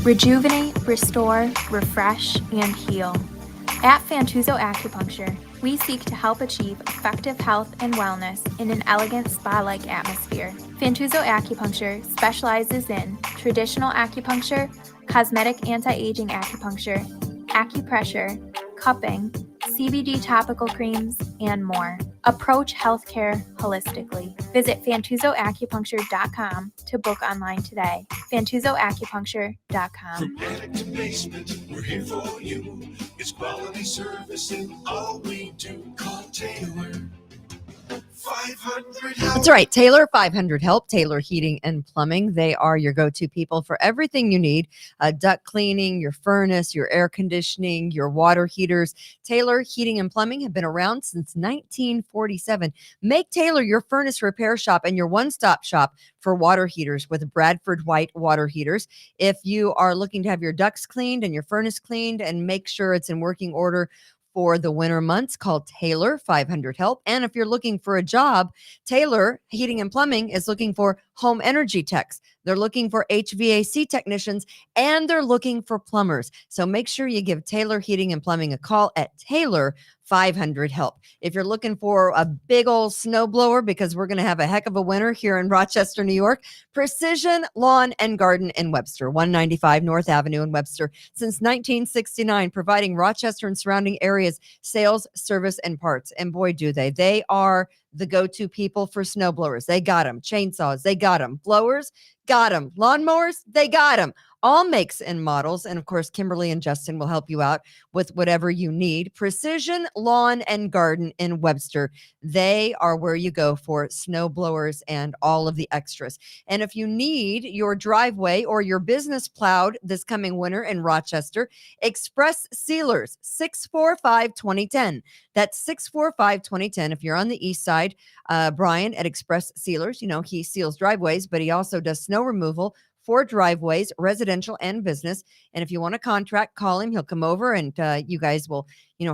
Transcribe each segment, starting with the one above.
Rejuvenate, restore, refresh, and heal. At Fantuzzo Acupuncture, we seek to help achieve effective health and wellness in an elegant spa-like atmosphere. Fantuzzo Acupuncture specializes in traditional acupuncture, cosmetic anti-aging acupuncture, acupressure, cupping, CBD topical creams, and more. Approach healthcare holistically. Visit FantuzzoAcupuncture.com to book online today. FantuzzoAcupuncture.com. From attic to basement, we're here for you. It's quality service in all we do. Call Taylor. 500 help. That's right. Taylor 500 Help, Taylor Heating and Plumbing. They are your go-to people for everything you need. Duct cleaning, your furnace, your air conditioning, your water heaters. Taylor Heating and Plumbing have been around since 1947. Make Taylor your furnace repair shop and your one-stop shop for water heaters with Bradford White water heaters. If you are looking to have your ducts cleaned and your furnace cleaned and make sure it's in working order for the winter months, call Taylor 500 Help. And if you're looking for a job, Taylor Heating and Plumbing is looking for home energy techs. They're looking for HVAC technicians, and they're looking for plumbers. So make sure you give Taylor Heating and Plumbing a call at Taylor 500 Help. If you're looking for a big old snowblower, because we're going to have a heck of a winter here in Rochester, New York, Precision Lawn and Garden in Webster, 195 North Avenue in Webster. Since 1969, providing Rochester and surrounding areas sales, service, and parts. And boy, do they. They are the go-to people for snowblowers. They got them. Chainsaws, they got them. Blowers, got them. Lawnmowers, they got them. All makes and models. And of course, Kimberly and Justin will help you out with whatever you need. Precision Lawn and Garden in Webster. They are where you go for snow blowers and all of the extras. And if you need your driveway or your business plowed this coming winter in Rochester, Express Sealers, 645-2010. That's 645-2010. If you're on the east side, Brian at Express Sealers, you know, he seals driveways, but he also does snow removal for driveways, residential and business. And if you want a contract, call him. He'll come over and you guys will,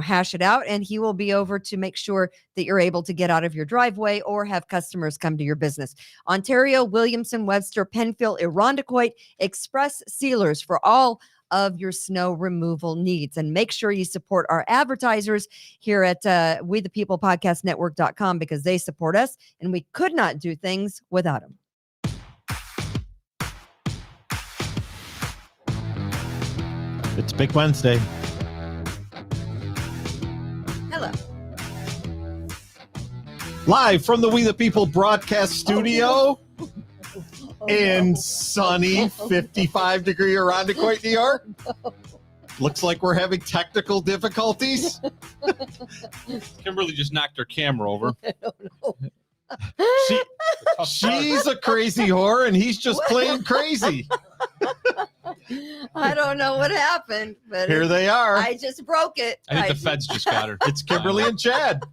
hash it out. And he will be over to make sure that you're able to get out of your driveway or have customers come to your business. Ontario, Williamson, Webster, Penfield, Irondequoit, Express Sealers for all of your snow removal needs. And make sure you support our advertisers here at We the People Podcast Network.com, because they support us and we could not do things without them. It's Big Wednesday. Hello. Live from the We the People broadcast studio in sunny 55-degree Irondequoit, New York. Looks like we're having technical difficulties. Kimberly just knocked her camera over. I don't know. She's a crazy whore, and he's just plain crazy. I don't know what happened, but Here they are. I just broke it. I think the feds just got her. It's Kimberly and Chad.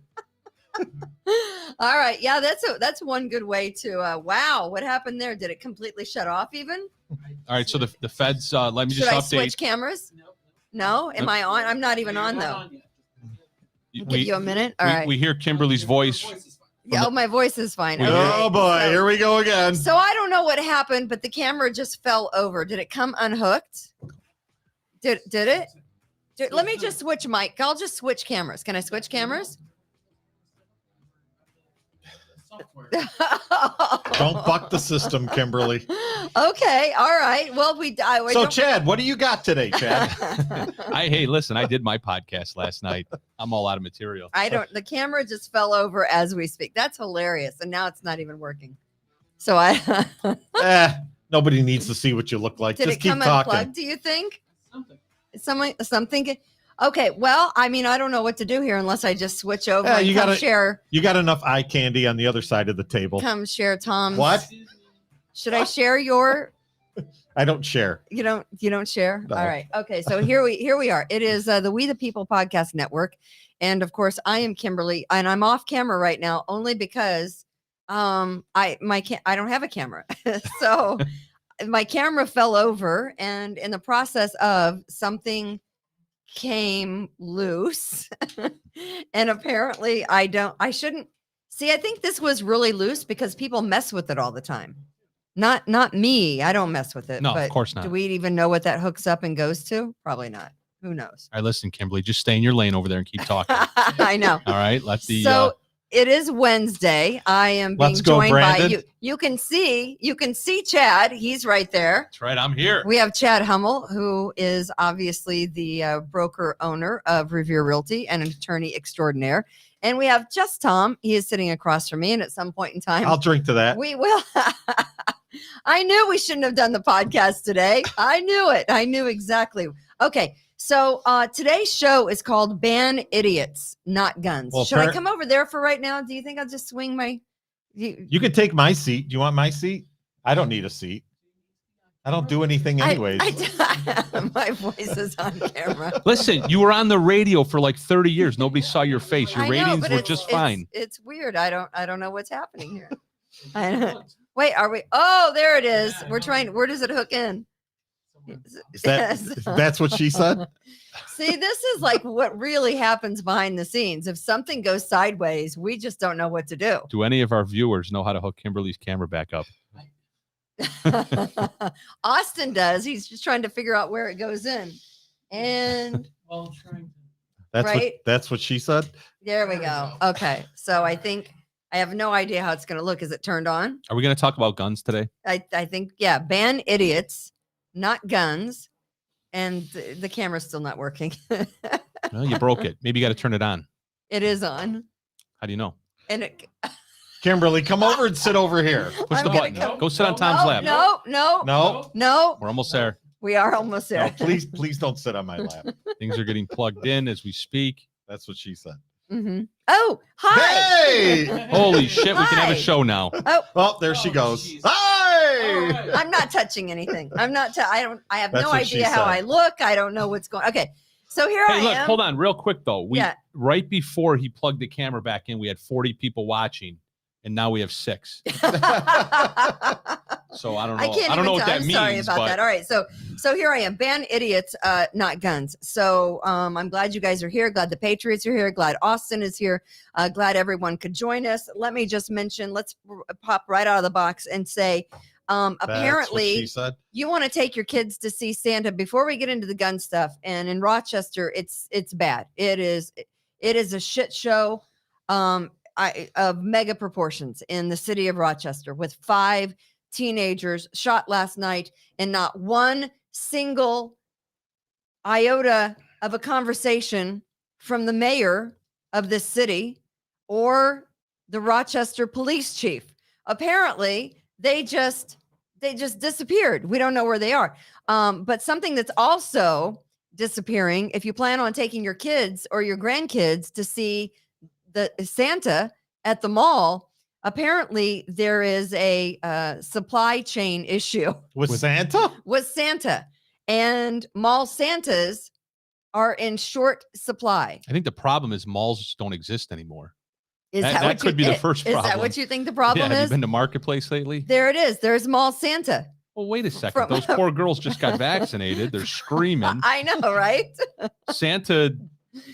All right. Yeah, that's one good way to wow, what happened there? Did it completely shut off even? All right, so the feds let me Should just I update. switch cameras? No? Am I on? I'm not even on though. I'll give you a minute. All right. We hear Kimberly's voice. Yeah, my voice is fine. Oh boy, so, here we go again. So I don't know what happened, but the camera just fell over. Did it come unhooked? Did it? Let me just switch mic. I'll just switch cameras. Can I switch cameras? Don't buck the system, Kimberly. Okay, all right. Well, So, Chad, what do you got today, Chad? Hey, listen, I did my podcast last night. I'm all out of material. The camera just fell over as we speak. That's hilarious. And now it's not even working. So nobody needs to see what you look like. Did Just it keep come talking. unplugged, do you think? Something. Okay, well, I mean, I don't know what to do here unless I just switch over and share. You got enough eye candy on the other side of the table. Come share Tom's. What? Should I share your? I don't share. You don't share? No. All right. Okay, so here we are. It is the We the People Podcast Network. And of course, I am Kimberly, and I'm off camera right now only because I don't have a camera. So my camera fell over, and in the process of something came loose. And apparently I think this was really loose because people mess with it all the time. Not me. I don't mess with it. No, of but course not. Do we even know what that hooks up and goes to? Probably not. Who knows? All right, listen, Kimberly, just stay in your lane over there and keep talking. I know. All right, let the So it is Wednesday. I am being Let's go, joined by Brandon. you. You can see Chad. He's right there. that's right. I'm here. We have Chad Hummel, who is obviously the broker owner of Revere Realty and an attorney extraordinaire. And we have Just Tom. He is sitting across from me. And at some point in time, I'll drink to that. we will. I knew we shouldn't have done the podcast today. I knew it. I knew exactly. Okay. So today's show is called Ban Idiots, Not Guns. Well, Should I come over there for right now? Do you think I'll just swing my... You can take my seat. Do you want my seat? I don't need a seat. I don't do anything anyways. My voice is on camera. Listen, you were on the radio for like 30 years. Nobody saw your face. Your I know, ratings but were it's- just fine. It's weird. I don't know what's happening here. Wait, are we? Oh, there it is. We're trying. Where does it hook in? Is that's what she said? See, this is like what really happens behind the scenes. If something goes sideways, we just don't know what to do. Do any of our viewers know how to hook Kimberly's camera back up? Austin does. He's just trying to figure out where it goes in. And That's what she said. there we go. Okay. So I think I have no idea how it's going to look. Is it turned on? Are we going to talk about guns today? I think, yeah, ban idiots, not guns. And the camera's still not working. Well, you broke it. Maybe you got to turn it on. It is on. How do you know? And it, Kimberly, come over and sit over here. Push I'm the gonna button. go- Go sit on Tom's lap. No, no. We're almost there. We are almost there. no, please don't sit on my lap. Things are getting plugged in as we speak. That's what she said. Mm-hmm. Oh, hi. Hey! Holy shit, we can have Hi. a show now. Oh, there she goes. Hi! I'm not touching anything. I have That's no what she idea how said. I look. I don't know what's going. Okay. So here I Hey, look, am. hold on real quick though. Yeah. Right before he plugged the camera back in, we had 40 people watching, and now we have 6. So I don't know. I can't I don't know even what tell. that I'm means. sorry about but that. All right. So here I am. Ban idiots, not guns. So I'm glad you guys are here. Glad the Patriots are here. Glad Austin is here. Glad everyone could join us. Let me just mention, let's pop right out of the box and say, That's what apparently she said. you want to take your kids to see Santa before we get into the gun stuff. And in Rochester, it's bad. It is a shit show of mega proportions in the city of Rochester, with 5 teenagers shot last night, and not one single iota of a conversation from the mayor of this city or the Rochester police chief. Apparently, they just disappeared. We don't know where they are. But something that's also disappearing, if you plan on taking your kids or your grandkids to see the Santa at the mall, apparently there is a supply chain issue With Santa? with Santa, and mall Santas are in short supply. I think the problem is malls don't exist anymore. Is That what could be the first Is that problem. what you think the problem Have you is? been to Marketplace lately? There it is. There's mall Santa. Well, wait a second. From- Those poor girls just got vaccinated. They're screaming. I know, right? Santa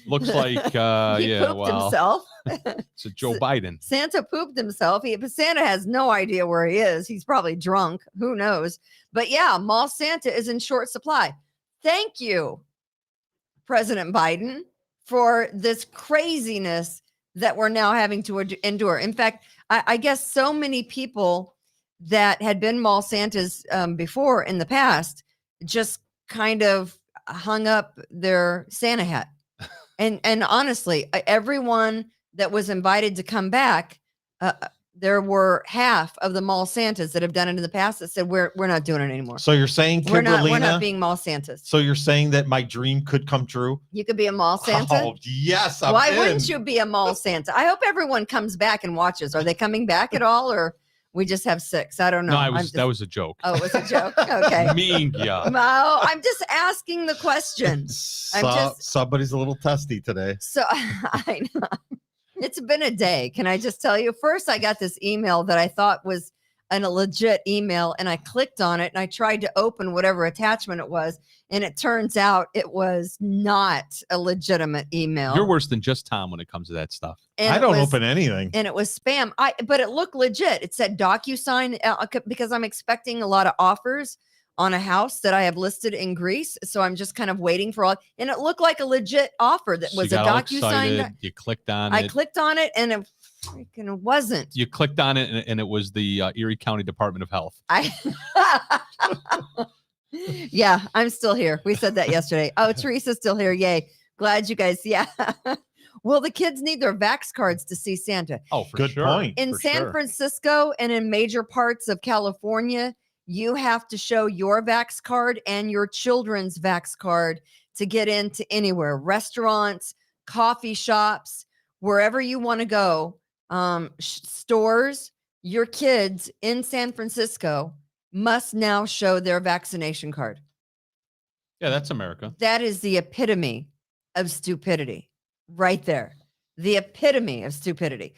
looks like, He pooped himself. it's a Joe Biden. Santa pooped himself. Santa has no idea where he is. He's probably drunk. Who knows? But yeah, mall Santa is in short supply. Thank you, President Biden, for this craziness that we're now having to endure. In fact, I guess so many people that had been mall Santas before in the past just kind of hung up their Santa hat. And honestly, everyone that was invited to come back, there were half of the mall Santas that have done it in the past that said, we're not doing it anymore. So you're saying, We're Kimberly, not being mall Santas. so you're saying that my dream could come true? You could be a mall Santa. Oh, yes. I'm Why in. wouldn't you be a mall Santa? I hope everyone comes back and watches. Are they coming back at all, or we just have 6? I don't know. No, that was a joke. Oh, it was a joke. Okay. Mean, yeah. No, I'm just asking the question. Somebody's a little testy today. So I know it's been a day. Can I just tell you? First, I got this email that I thought was a legit email, and I clicked on it and I tried to open whatever attachment it was, and it turns out it was not a legitimate email. You're worse than just Tom when it comes to that stuff. And I it don't was- open anything. and it was spam. But it looked legit. It said DocuSign because I'm expecting a lot of offers on a house that I have listed in Greece. So I'm just kind of waiting for all, and it looked like a legit offer that So was you a got all DocuSign. excited, you clicked on I it. clicked on it and it freaking wasn't. You clicked on it, and it was the Erie County Department of Health. Yeah, I'm still here. We said that yesterday. Oh, Teresa's still here. Yay. Glad you guys. Yeah. Well, the kids need their Vax cards to see Santa. Oh, for Good sure. point. In For San sure. Francisco and in major parts of California, you have to show your Vax card and your children's Vax card to get into anywhere, restaurants, coffee shops, wherever you want to go, stores. Your kids in San Francisco must now show their vaccination card. Yeah, that's America. That is the epitome of stupidity right there. The epitome of stupidity.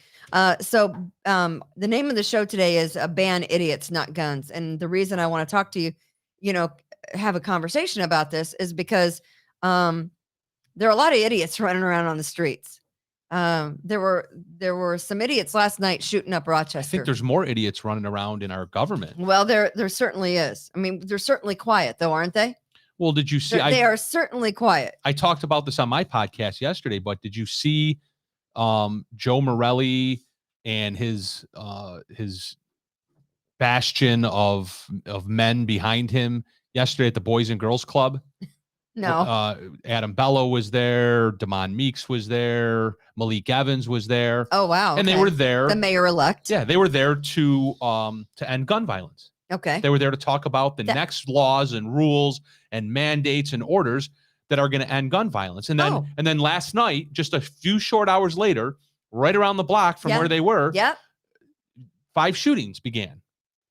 So the name of the show today is Ban Idiots, Not Guns. And the reason I want to talk to you, have a conversation about this is because there are a lot of idiots running around on the streets. There were some idiots last night shooting up Rochester. I think there's more idiots running around in our government. Well, there certainly is. I mean, they're certainly quiet though, aren't they? Well, did you see? They are certainly quiet. I talked about this on my podcast yesterday, but did you see Joe Morelli and his bastion of men behind him yesterday at the Boys and Girls Club? No. Adam Bello was there. Damon Meeks was there. Malik Evans was there. Oh wow. And they okay. were there. The mayor-elect. Yeah, they were there to end gun violence. Okay. They were there to talk about the next laws and rules and mandates and orders that are going to end gun violence. And then last night, just a few short hours later, right around the block from where they were, 5 shootings began.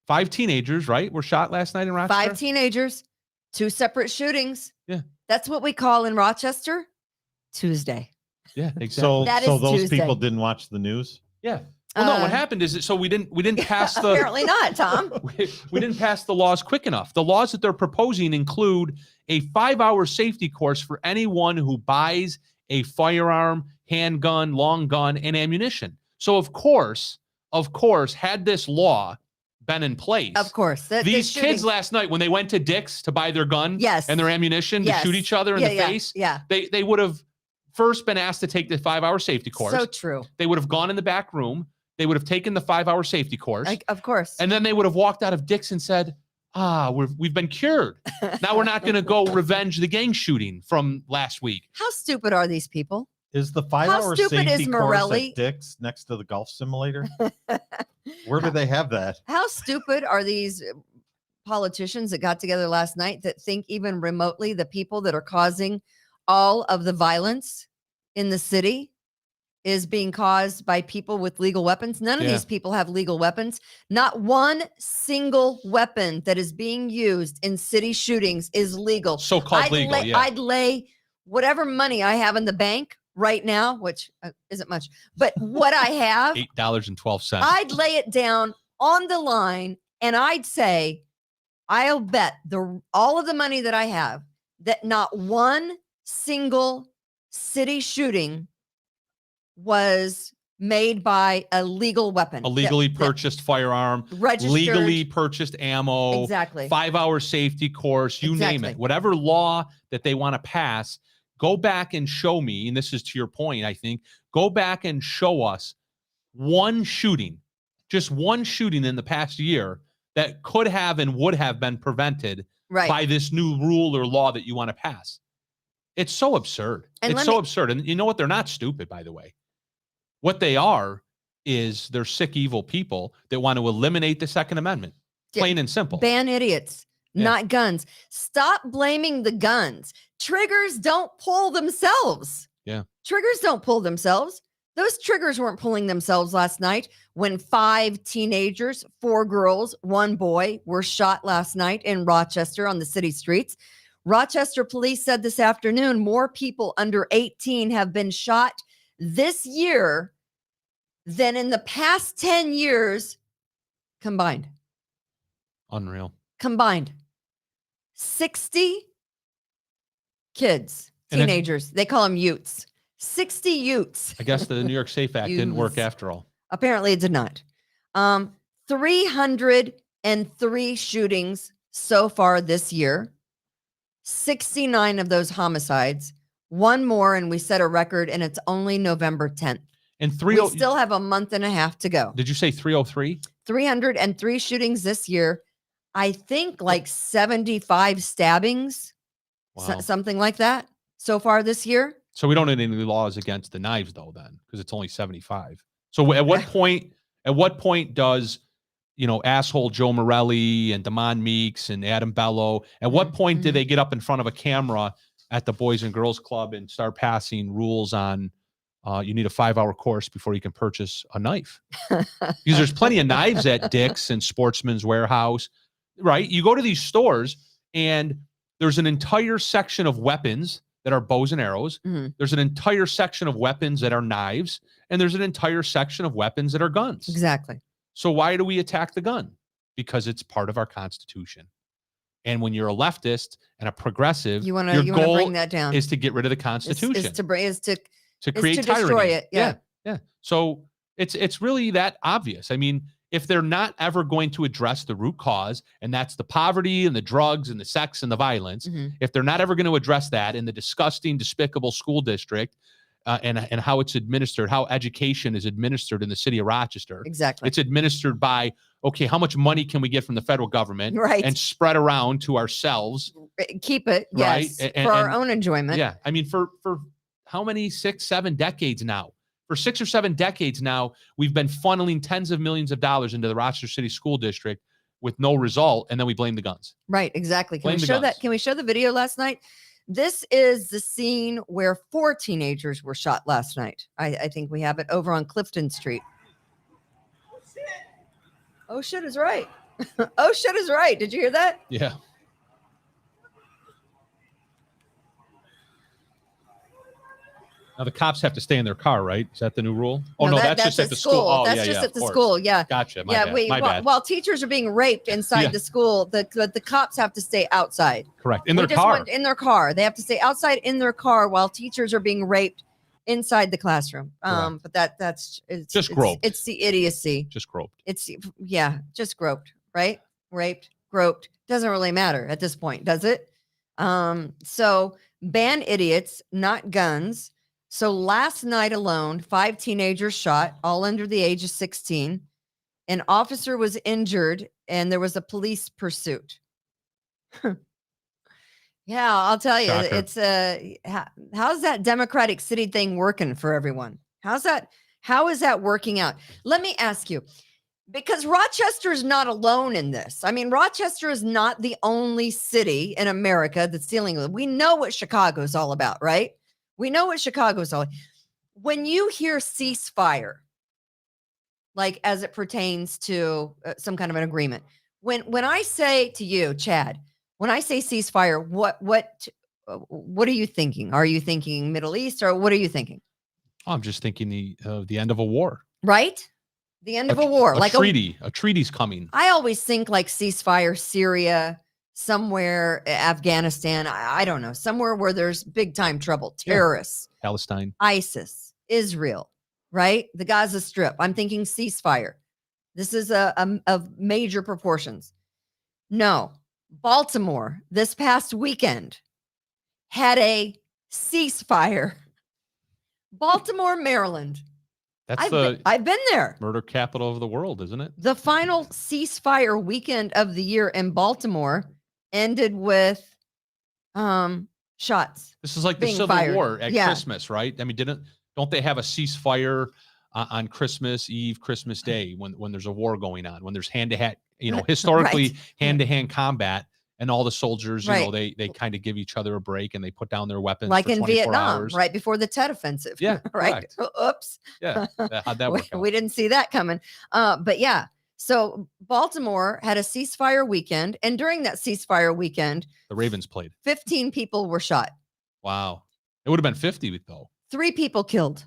5 teenagers, right, were shot last night in Rochester. 5 teenagers, 2 separate shootings. Yeah. That's what we call in Rochester Tuesday. Yeah, exactly. So That is those Tuesday. people didn't watch the news? Yeah. Well, no, what happened is so we didn't pass the Apparently not, Tom. we didn't pass the laws quick enough. The laws that they're proposing include a 5-hour safety course for anyone who buys a firearm, handgun, long gun, and ammunition. So of course, had this law been in place, Of course. these kids last night when they went to Dick's to buy their gun and their ammunition to shoot each other in the face, they would have first been asked to take the 5-hour safety course. So true. They would have gone in the back room. They would have taken the 5-hour safety course. Of course. And then they would have walked out of Dick's and said, we've been cured. Now we're not going to go revenge the gang shooting from last week. How stupid are these people? Is the 5-hour stupid safety is course Morelli? at Dick's next to the golf simulator? Where do they have that? How stupid are these politicians that got together last night that think even remotely the people that are causing all of the violence in the city is being caused by people with legal weapons? None of these people have legal weapons. Not one single weapon that is being used in city shootings is legal. So-called legal, I'd lay whatever money I have in the bank right now, which isn't much, but what I have, $8.12. I'd lay it down on the line and I'd say, I'll bet all of the money that I have that not one single city shooting was made by a legal weapon. A legally purchased firearm, registered, legally purchased ammo, exactly. 5-hour safety course, you name it. Whatever law that they want to pass, go back and show me, and this is to your point, I think, go back and show us one shooting, just one shooting in the past year that could have and would have been prevented by this new rule or law that you want to pass. It's so absurd. It's so absurd. And you know what? They're not stupid, by the way. What they are is they're sick, evil people that want to eliminate the Second Amendment. Plain and simple. Ban idiots, not guns. Stop blaming the guns. Triggers don't pull themselves. Yeah. Triggers don't pull themselves. Those triggers weren't pulling themselves last night when 5 teenagers, 4 girls, 1 boy were shot last night in Rochester on the city streets. Rochester police said this afternoon more people under 18 have been shot this year than in the past 10 years combined. Unreal. Combined. 60 kids, And it's- teenagers. They call them Utes. 60 Utes. I guess the New York Safe Act didn't work Youths. after all. Apparently it did not. 303 shootings so far this year. 69 of those homicides. One more, and we set a record, and it's only November 10th. And We still have a month and a half to go. Did you say 303? 303 shootings this year. I think like 75 stabbings, Wow. something like that so far this year. So we don't have any laws against the knives though, then, because it's only 75. So at what point does, asshole Joe Morelli and Damon Meeks and Adam Bello, at what point do they get up in front of a camera at the Boys and Girls Club and start passing rules on you need a 5-hour course before you can purchase a knife? Because there's plenty of knives at Dick's and Sportsman's Warehouse, right? You go to these stores and there's an entire section of weapons that are bows and arrows. Mhm. There's an entire section of weapons that are knives. And there's an entire section of weapons that are guns. Exactly. So why do we attack the gun? Because it's part of our Constitution. And when you're a leftist and a progressive, You want your to goal bring that down. is to get rid of the Constitution. Is to create destroy tyranny. it. Yeah. Yeah. So it's really that obvious. I mean, if they're not ever going to address the root cause, and that's the poverty and the drugs and the sex and the violence, Mhm. if they're not ever going to address that in the disgusting, despicable school district and how it's administered, how education is administered in the city of Rochester, Exactly. it's administered by, okay, how much money can we get from the federal government Right. and spread around to ourselves? Keep it. Right. Yes. For our own enjoyment. Yeah. I mean, for how many, 6, 7 decades now? For 6 or 7 decades now, we've been funneling tens of millions of dollars into the Rochester City School District with no result, and then we blame the guns. Right. Exactly. Can Blame we the show guns. that? Can we show the video last night? This is the scene where 4 teenagers were shot last night. I think we have it over on Clifton Street. Oh, shit is right. Oh, shit is right. Did you hear that? Yeah. Now the cops have to stay in their car, right? Is that the new rule? Oh no, that's just at the school. Oh That's yeah, just yeah, at the of course. school. Yeah. Gotcha. My Yeah. bad. Wait. My bad. While teachers are being raped inside Yeah. the school, the cops have to stay outside. Correct. In We their just car. want- in their car. They have to stay outside in their car while teachers are being raped inside the classroom. But that's Just groped. It's the idiocy. Just groped. It's just groped, right? Raped, groped. Doesn't really matter at this point, does it? So ban idiots, not guns. So last night alone, 5 teenagers shot, all under the age of 16. An officer was injured, and there was a police pursuit. Yeah, I'll tell you, Shocker. it's how's that Democratic City thing working for everyone? How is that working out? Let me ask you, because Rochester is not alone in this. I mean, Rochester is not the only city in America that's dealing with it. We know what Chicago's all about, right? We know what Chicago's all. When you hear ceasefire, like as it pertains to some kind of an agreement, when I say to you, Chad, when I say ceasefire, what are you thinking? Are you thinking Middle East, or what are you thinking? I'm just thinking the end of a war. Right? The end of a war, a treaty. A treaty's coming. I always think like ceasefire, Syria, somewhere, Afghanistan. I don't know, somewhere where there's big time trouble, terrorists, Palestine. ISIS, Israel, right? The Gaza Strip. I'm thinking ceasefire. This is of major proportions. No, Baltimore this past weekend had a ceasefire. Baltimore, Maryland. That's I've been there. murder capital of the world, isn't it? The final ceasefire weekend of the year in Baltimore ended with shots. This is like the being Civil fired. War at Yeah. Christmas, right? I mean, don't they have a ceasefire on Christmas Eve, Christmas Day, when there's a war going on, when there's hand-to-hand, historically Right. hand-to-hand combat, and all the soldiers, Right. they kind of give each other a break and they put down their weapons Like for in 24 Vietnam, hours. right before the Tet Offensive. Yeah, right. correct. Oops. Yeah, how'd that work out? We didn't see that coming. But yeah, so Baltimore had a ceasefire weekend, and during that ceasefire weekend, The Ravens played. 15 people were shot. Wow, it would have been 50 though. 3 people killed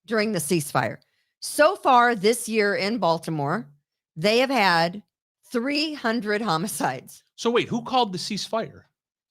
during the ceasefire. So far this year in Baltimore, they have had 300 homicides. So wait, who called the ceasefire?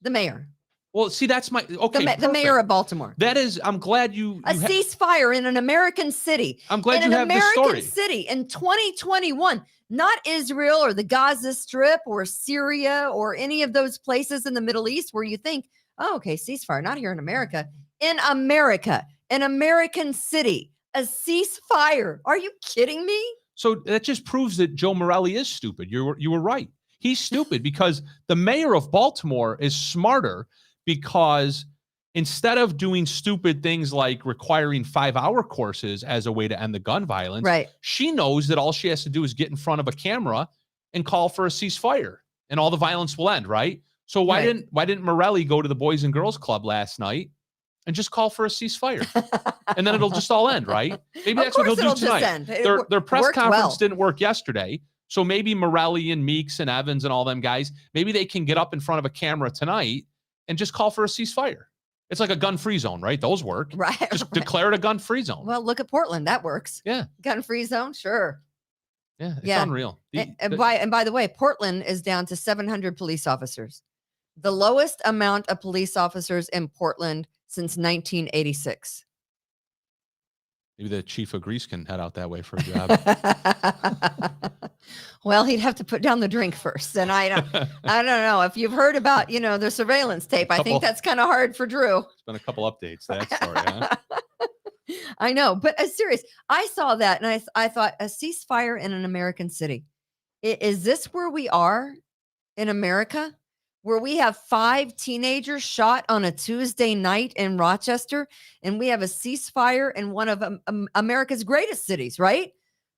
The mayor. Well, see, that's my okay. The mayor of Baltimore. That is, I'm glad you a ceasefire in an American city. I'm glad in you an have the story. American city in 2021, not Israel or the Gaza Strip or Syria or any of those places in the Middle East where you think, oh, okay, ceasefire. Not here in America. In America, an American city, a ceasefire. Are you kidding me? So that just proves that Joe Morelli is stupid. You were right. He's stupid because the mayor of Baltimore is smarter, because instead of doing stupid things like requiring 5-hour courses as a way to end the gun violence, right, she knows that all she has to do is get in front of a camera and call for a ceasefire, and all the violence will end, right? So why didn't Morelli go to the Boys and Girls Club last night and just call for a ceasefire? And then it'll just all end, right? Maybe that's what he'll do tonight. Their press conference didn't work yesterday. So maybe Morelli and Meeks and Evans and all them guys, maybe they can get up in front of a camera tonight and just call for a ceasefire. It's like a gun-free zone, right? Those work. Right. Just declare it a gun-free zone. Well, look at Portland. That works. Yeah. Gun-free zone. Sure. Yeah. It's unreal. And by the way, Portland is down to 700 police officers. The lowest amount of police officers in Portland since 1986. Maybe the chief of Greece can head out that way for a job. Well, he'd have to put down the drink first. And I don't know if you've heard about, the surveillance tape. I think that's kind of hard for Drew. It's been a couple updates to that story, huh? I know, but serious. I saw that and I thought, a ceasefire in an American city. Is this where we are in America? Where we have 5 teenagers shot on a Tuesday night in Rochester, and we have a ceasefire in one of America's greatest cities, right?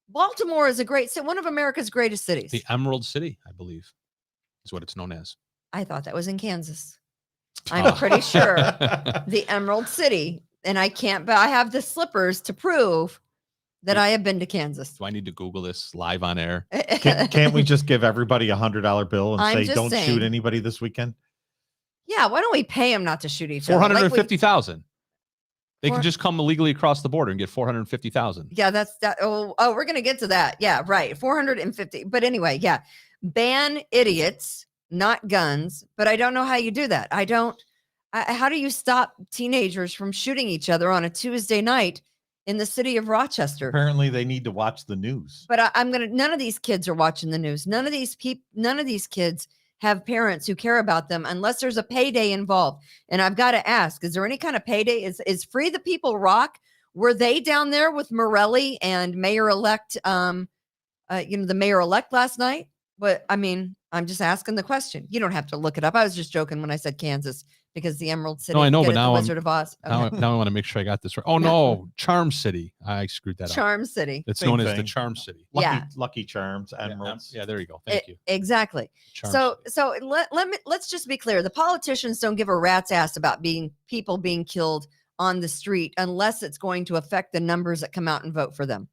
Baltimore is one of America's greatest cities. The Emerald City, I believe, is what it's known as. I thought that was in Kansas. I'm pretty sure the Emerald City, and I have the slippers to prove that I have been to Kansas. Do I need to Google this live on air? Can't we just give everybody $100 bill and say, don't shoot anybody this weekend? Yeah, why don't we pay them not to shoot each other? 450,000. They can just come illegally across the border and get 450,000. Yeah, that's that. Oh, we're gonna get to that. Yeah, right. 450. But anyway, yeah, ban idiots, not guns. But I don't know how you do that. How do you stop teenagers from shooting each other on a Tuesday night in the city of Rochester? Apparently, they need to watch the news. But none of these kids are watching the news. None of these kids have parents who care about them unless there's a payday involved. And I've got to ask, is there any kind of payday? Is Free the People Rock? Were they down there with Morelli and Mayor-elect, the mayor-elect last night? But I mean, I'm just asking the question. You don't have to look it up. I was just joking when I said Kansas, because the Emerald City. No, I know, but now Wizard of Oz. Okay. Now I want to make sure I got this right. Oh no, Charm City. I screwed that up. Charm City. It's known as the Charm City. Lucky Charms, Emeralds. Yeah, there you go. Thank you. Exactly. So let's just be clear. The politicians don't give a rat's ass about people being killed on the street unless it's going to affect the numbers that come out and vote for them.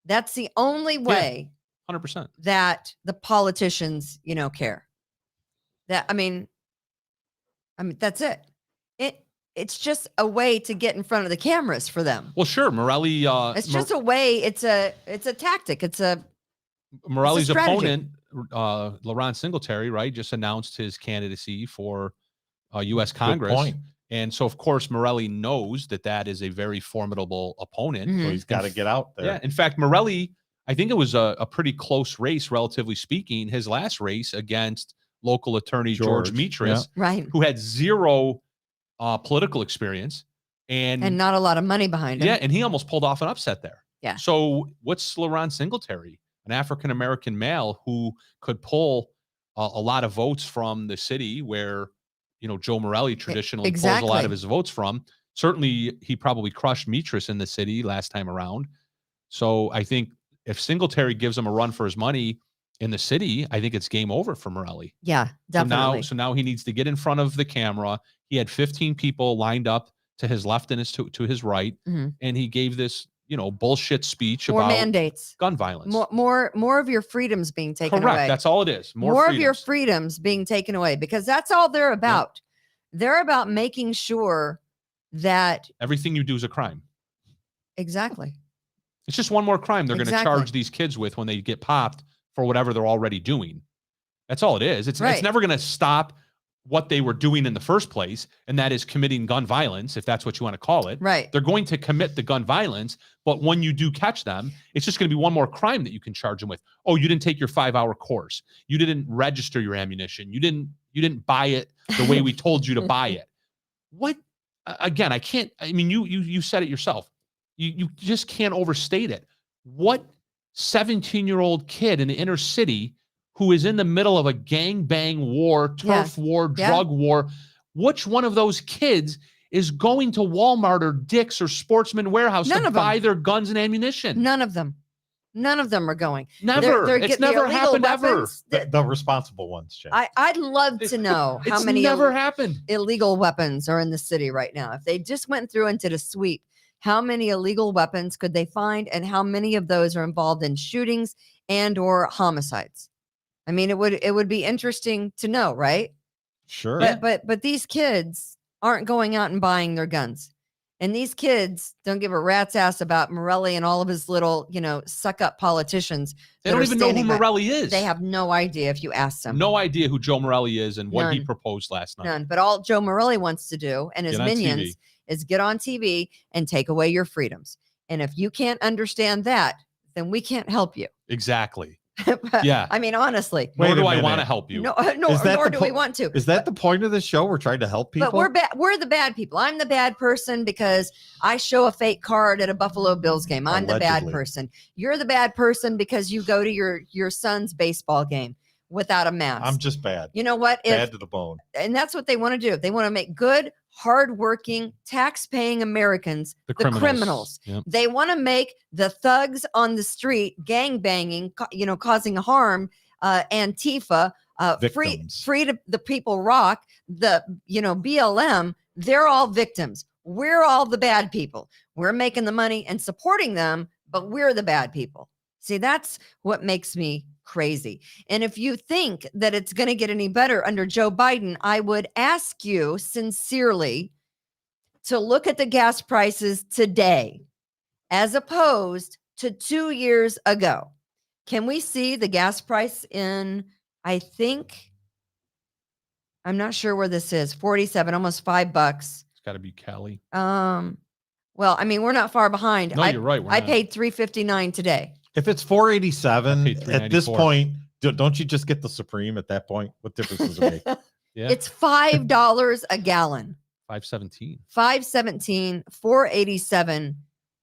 That's the only way. 100%. That the politicians, care. That I mean, that's it. It's just a way to get in front of the cameras for them. Well, sure, Morelli. It's just a way. It's a tactic. Morelli's opponent, Laurent Singletary, right, just announced his candidacy for U.S. Congress. Good point. And so, of course, Morelli knows that is a very formidable opponent. Mm-hmm. So he's got to get out there. Yeah. In fact, Morelli, I think it was a pretty close race, relatively speaking, his last race against local attorney George Mitras, right, who had zero political experience and not a lot of money behind him. Yeah, and he almost pulled off an upset there. Yeah. So what's Laurent Singletary, an African-American male who could pull a lot of votes from the city where, Joe Morelli traditionally pulls a lot of his votes from. Certainly, he probably crushed Mitras in the city last time around. So I think if Singletary gives him a run for his money in the city, I think it's game over for Morelli. Yeah, definitely. So now he needs to get in front of the camera. He had 15 people lined up to his left and to his right, mm-hmm. and he gave this, bullshit speech more about mandates, gun violence, more of your freedoms being taken away. Correct. That's all it is. More of your freedoms being taken away, because that's all they're about. Yeah. They're about making sure that everything you do is a crime. Exactly. It's just one more crime they're going to charge these kids with when they get popped for whatever they're already doing. That's all it is. It's Right. never going to stop what they were doing in the first place, and that is committing gun violence, if that's what you want to call it. Right. They're going to commit the gun violence, but when you do catch them, it's just going to be one more crime that you can charge them with. Oh, you didn't take your 5-hour course. You didn't register your ammunition. You didn't buy it the way we told you to buy it. What? Again, I can't. I mean, you said it yourself. You just can't overstate it. What 17-year-old kid in the inner city who is in the middle of a gangbang war, turf war, drug war, which one of those kids is going to Walmart or Dick's or Sportsman Warehouse to buy their guns and ammunition? None of them. None of them are going. Never. They're It's getting the never illegal happened weapons. The responsible ones, Jen. I'd love to know how It's many never happened. illegal weapons are in the city right now. If they just went through and did a sweep, how many illegal weapons could they find, and how many of those are involved in shootings and or homicides? I mean, it would be interesting to know, right? Sure. But these kids aren't going out and buying their guns. And these kids don't give a rat's ass about Morelli and all of his little, suck up politicians. They don't even know who Morelli is. They have no idea if you ask them. No idea who Joe Morelli is and what he None. proposed last night. None. But all Joe Morelli wants to do and his Get on minions TV. is get on TV and take away your freedoms. And if you can't understand that, then we can't help you. Exactly. But, Yeah. I mean, honestly, Nor Wait a do I minute. want to help you. nor Is that do the we po- want to. Is that the point of the show? We're trying to help people. But we're the bad people. I'm the bad person because I show a fake card at a Buffalo Bills game. I'm the bad Allegedly. person. You're the bad person because you go to your son's baseball game without a mask. I'm just bad. You know what? Bad to the bone. And that's what they want to do. They want to make good, hardworking, tax-paying Americans the criminals. Yep. They want to make the thugs on the street gang banging, causing harm, Antifa, Victims. free to the people rock, the BLM. They're all victims. We're all the bad people. We're making the money and supporting them, but we're the bad people. See, that's what makes me crazy. And if you think that it's going to get any better under Joe Biden, I would ask you sincerely to look at the gas prices today as opposed to 2 years ago. Can we see the gas price in, I'm not sure where this is, 47, almost $5. It's got to be Cali. Well, I mean, we're not far behind. No, you're right. We're I not. paid $3.59 today. If it's I $4.87 paid at this $3.94. point, don't you just get the Supreme at that point? What difference does it make? Yeah. It's $5 a gallon. 517. $5.17, $4.87.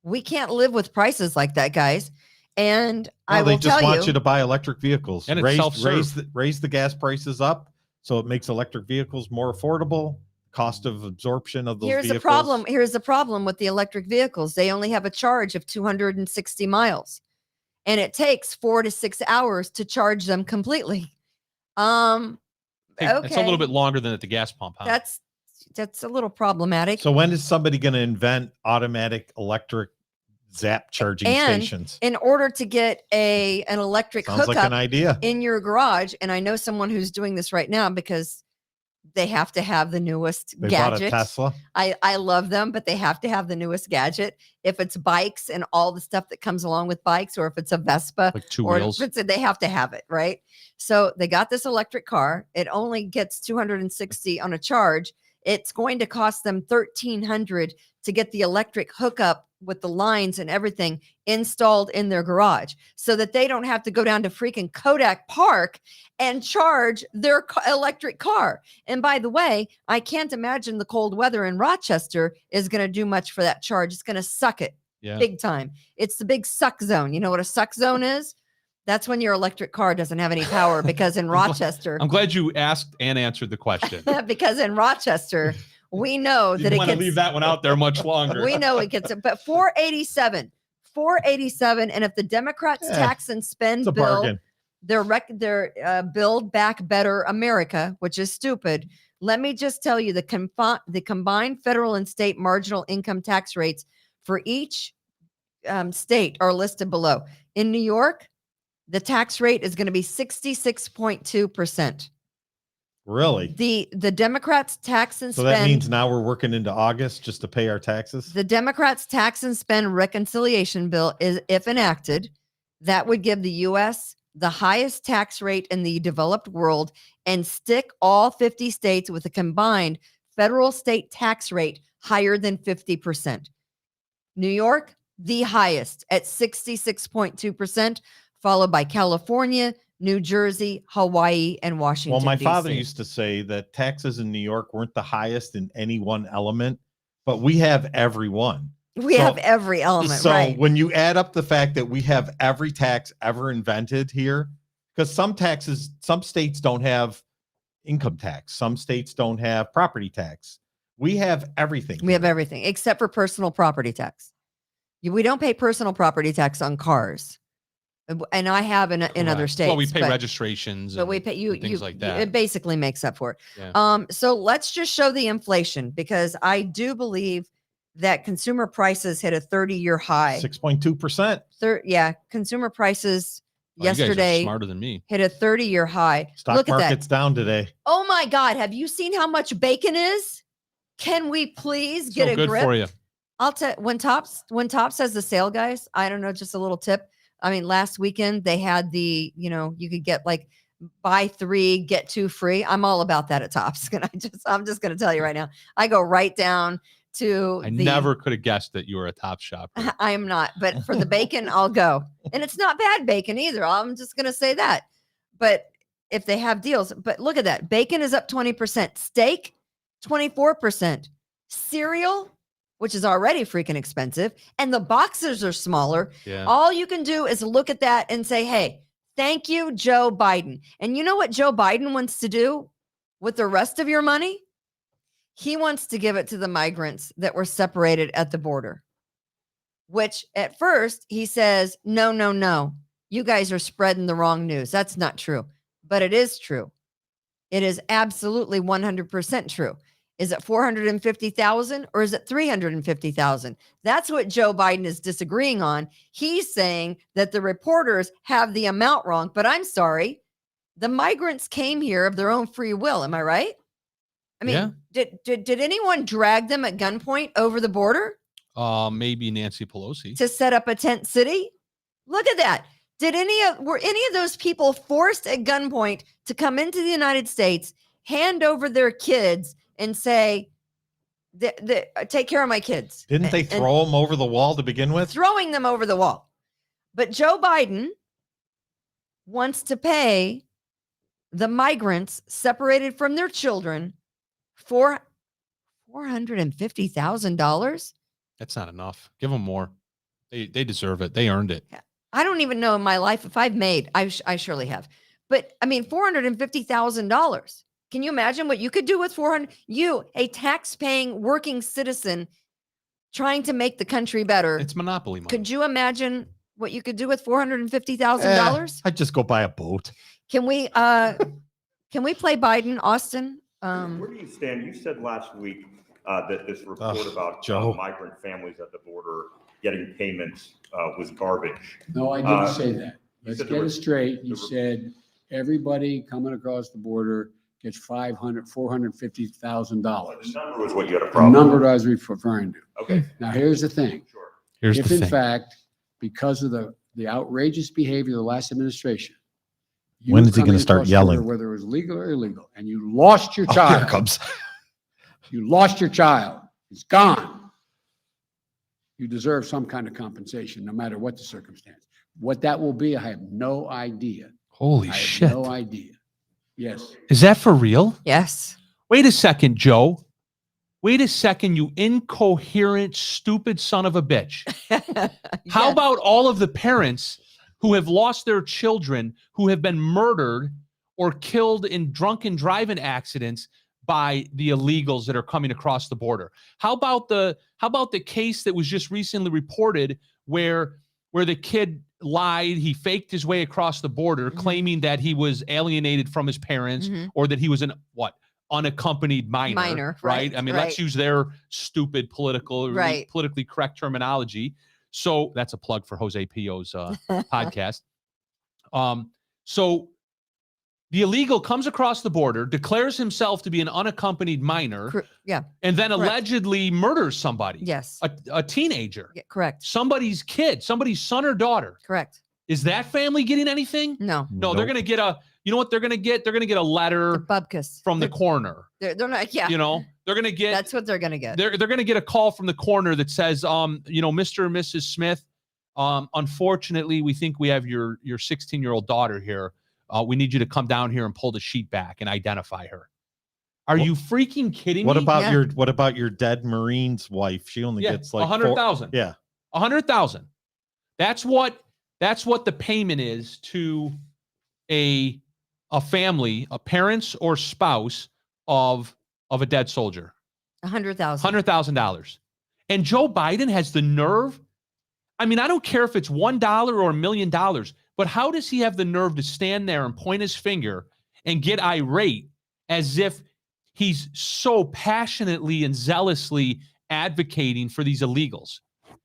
We can't live with prices like that, guys. And I Well, they will just tell want you, you to buy electric vehicles. And it's self-serve. Raise the gas prices up so it makes electric vehicles more affordable. Cost of absorption of those here's vehicles. the problem. Here's the problem with the electric vehicles. They only have a charge of 260 miles. And it takes 4 to 6 hours to charge them completely. It's a Okay. little bit longer than at the gas pump, huh? That's a little problematic. So when is somebody going to invent automatic electric zap charging And stations? in order to get an electric Sounds like hookup an idea. in your garage, and I know someone who's doing this right now because they have to have the newest They bought a gadget. Tesla. I love them, but they have to have the newest gadget. If it's bikes and all the stuff that comes along with bikes, or if it's a Vespa, Like two or wheels. if it's they have to have it, right? So they got this electric car. It only gets 260 on a charge. It's going to cost them $1,300 to get the electric hookup with the lines and everything installed in their garage, so that they don't have to go down to freaking Kodak Park and charge their electric car. And by the way, I can't imagine the cold weather in Rochester is going to do much for that charge. It's going to suck it Yeah. big time. It's the big suck zone. You know what a suck zone is? That's when your electric car doesn't have any power, because in Rochester, I'm glad you asked and answered the question. because in Rochester, we know You that it want to gets, leave that one out there much longer. we know it gets, but 487, and if the Democrats Yeah, tax and spend It's a bill, bargain. their Build Back Better America, which is stupid. Let me just tell you the combined federal and state marginal income tax rates for each state are listed below. In New York, the tax rate is going to be 66.2%. Really? The Democrats tax and So spend. that means now we're working into August just to pay our taxes? The Democrats' tax and spend reconciliation bill is, if enacted, that would give the U.S. the highest tax rate in the developed world and stick all 50 states with a combined federal state tax rate higher than 50%. New York, the highest at 66.2%, followed by California, New Jersey, Hawaii, and Washington. Well, my DC. father used to say that taxes in New York weren't the highest in any one element, but we have every one. We have every element, so right? when you add up the fact that we have every tax ever invented here, because some states don't have income tax, some states don't have property tax. We have everything. We have everything except for personal property tax. We don't pay personal property tax on cars, and I have in other states. Well, we pay registrations, but we pay things like that. It basically makes up for it. Yeah. So let's just show the inflation, because I do believe that consumer prices hit a 30-year high. 6.2%. Yeah, consumer prices You guys are yesterday smarter than me. hit a 30-year high. Stock Look at market's that. down today. Oh my God, have you seen how much bacon is? Can we please get a good grip? for you. I'll tell when Tops has the sale, guys. I don't know, just a little tip. I mean, last weekend they had the, you could get like buy 3 get 2 free. I'm all about that at Tops. I'm just gonna tell you right now. I go right down to I never could have guessed that you were a Top shopper. I am not, but for the bacon, I'll go. And it's not bad bacon either. I'm just gonna say that. But if they have deals, but look at that. Bacon is up 20%, steak 24%, cereal, which is already freaking expensive, and the boxes are smaller. Yeah. All you can do is look at that and say, hey, thank you, Joe Biden. And you know what Joe Biden wants to do with the rest of your money? He wants to give it to the migrants that were separated at the border, which at first he says, no, you guys are spreading the wrong news. That's not true, but it is true. It is absolutely 100% true. Is it 450,000 or is it 350,000? That's what Joe Biden is disagreeing on. He's saying that the reporters have the amount wrong, but I'm sorry. The migrants came here of their own free will. Am I right? I mean, did anyone drag them at gunpoint over the border? Maybe Nancy Pelosi. To set up a tent city? Look at that. Were any of those people forced at gunpoint to come into the United States, hand over their kids, and say, take care of my kids? Didn't they throw them over the wall to begin with? Throwing them over the wall. But Joe Biden wants to pay the migrants separated from their children for $450,000. That's not enough. Give them more. They deserve it. They earned it. Yeah. I don't even know in my life if I've made, I surely have. But I mean, $450,000. Can you imagine what you could do with you, a tax-paying working citizen trying to make the country better? It's monopoly money. Could you imagine what you could do with $450,000? I'd just go buy a boat. Can we play Biden, Austin? Where do you stand? You said last week that this report about migrant families at the border getting payments was garbage. No, I didn't say that. Let's get it straight. You said everybody coming across the border gets $450,000. The number was what you had a The problem number with. I was referring to. Okay. Now, here's the thing. Sure. Here's If the in thing. fact, because of the outrageous behavior of the last administration, you When is he coming gonna start across the border, yelling? whether it was legal or illegal, and you lost your Here child, it comes. you lost your child, it's gone. You deserve some kind of compensation, no matter what the circumstance. What that will be, I have no idea. Holy I have shit. no idea. Yes. Is that for real? Yes. Wait a second, Joe. Wait a second, you incoherent, stupid son of a bitch. How Yes. about all of the parents who have lost their children, who have been murdered or killed in drunken driving accidents by the illegals that are coming across the border? How about the case that was just recently reported where the kid lied, he faked his way across the border, claiming that he was alienated from his parents or that he was an unaccompanied minor, right? I mean, let's use their stupid politically correct terminology. So that's a plug for Jose Pio's podcast. So the illegal comes across the border, declares himself to be an unaccompanied minor, and then allegedly murders somebody. Yes. A teenager. Yeah, correct. Somebody's kid, somebody's son or daughter. Correct. Is that family getting anything? No. No, they're going to get you know what they're going to get? They're going to get a The letter bubkus. from the coroner. They're not, yeah. You know, they're going to get, That's what they're going to get. they're going to get a call from the coroner that says, you know, Mr. and Mrs. Smith, unfortunately, we think we have your 16-year-old daughter here. We need you to come down here and pull the sheet back and identify her. Are you freaking kidding What me? about your dead Marine's wife? She only gets like 100,000. Yeah. 100,000. That's what the payment is to a family, a parents or spouse of a dead soldier. $100,000. $100,000. And Joe Biden has the nerve. I mean, I don't care if it's $1 or $1 million, but how does he have the nerve to stand there and point his finger and get irate as if he's so passionately and zealously advocating for these illegals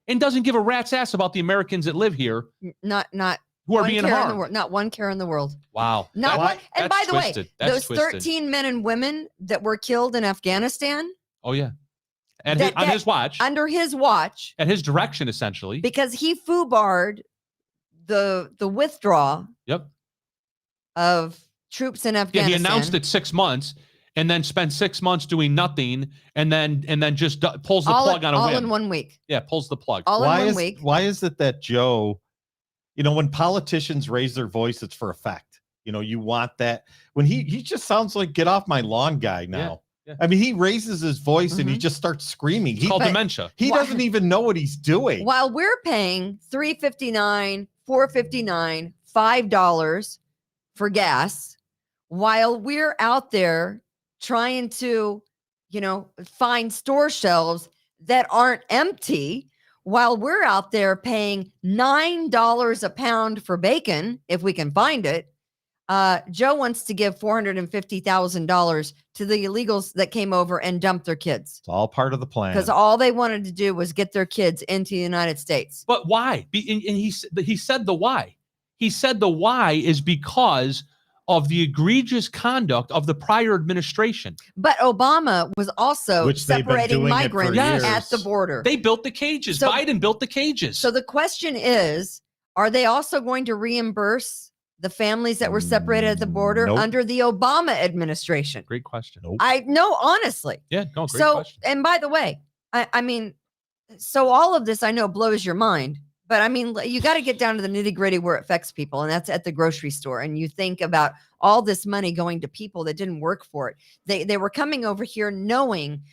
and doesn't give a rat's ass about the Americans that live here Not who are one being care in the harmed? world. Not one care in the world. Wow. Not one. And by That's the twisted. way, That's those twisted. 13 men and women that were killed in Afghanistan Oh, yeah. On That- his watch, under his watch, at his direction, essentially. because he foobarred the withdrawal Yep. of troops in Yeah, Afghanistan. he announced it 6 months and then spent 6 months doing nothing and then just pulls the plug on a all whim. in 1 week. Yeah, pulls the plug. All in 1 week. Why is it that Joe, you know, when politicians raise their voice, it's for effect. You know, you want that. When he just sounds like get off my lawn guy now. Yeah. I mean, he raises his voice and he Mhm. just starts screaming. It's called But- dementia. He Why- doesn't even know what he's doing. While we're paying $3.59, $4.59, $5 for gas, while we're out there trying to, find store shelves that aren't empty, while we're out there paying $9 a pound for bacon, if we can find it, Joe wants to give $450,000 to the illegals that came over and dumped their kids It's all part of the plan. because all they wanted to do was get their kids into the United States. But why? And he said the why. He said the why is because of the egregious conduct of the prior administration. But Obama was also Which they've been separating doing it for migrants years. at the border. They built the cages. So- Biden built the cages. So the question is, are they also going to reimburse the families that were separated at the border Nope. under the Obama administration? Great question. Nope. I know, honestly. Yeah, no, great So, question. and by the way, I mean, so all of this I know blows your mind, but I mean, you got to get down to the nitty gritty where it affects people, and that's at the grocery store. And you think about all this money going to people that didn't work for it. They were coming over here knowing,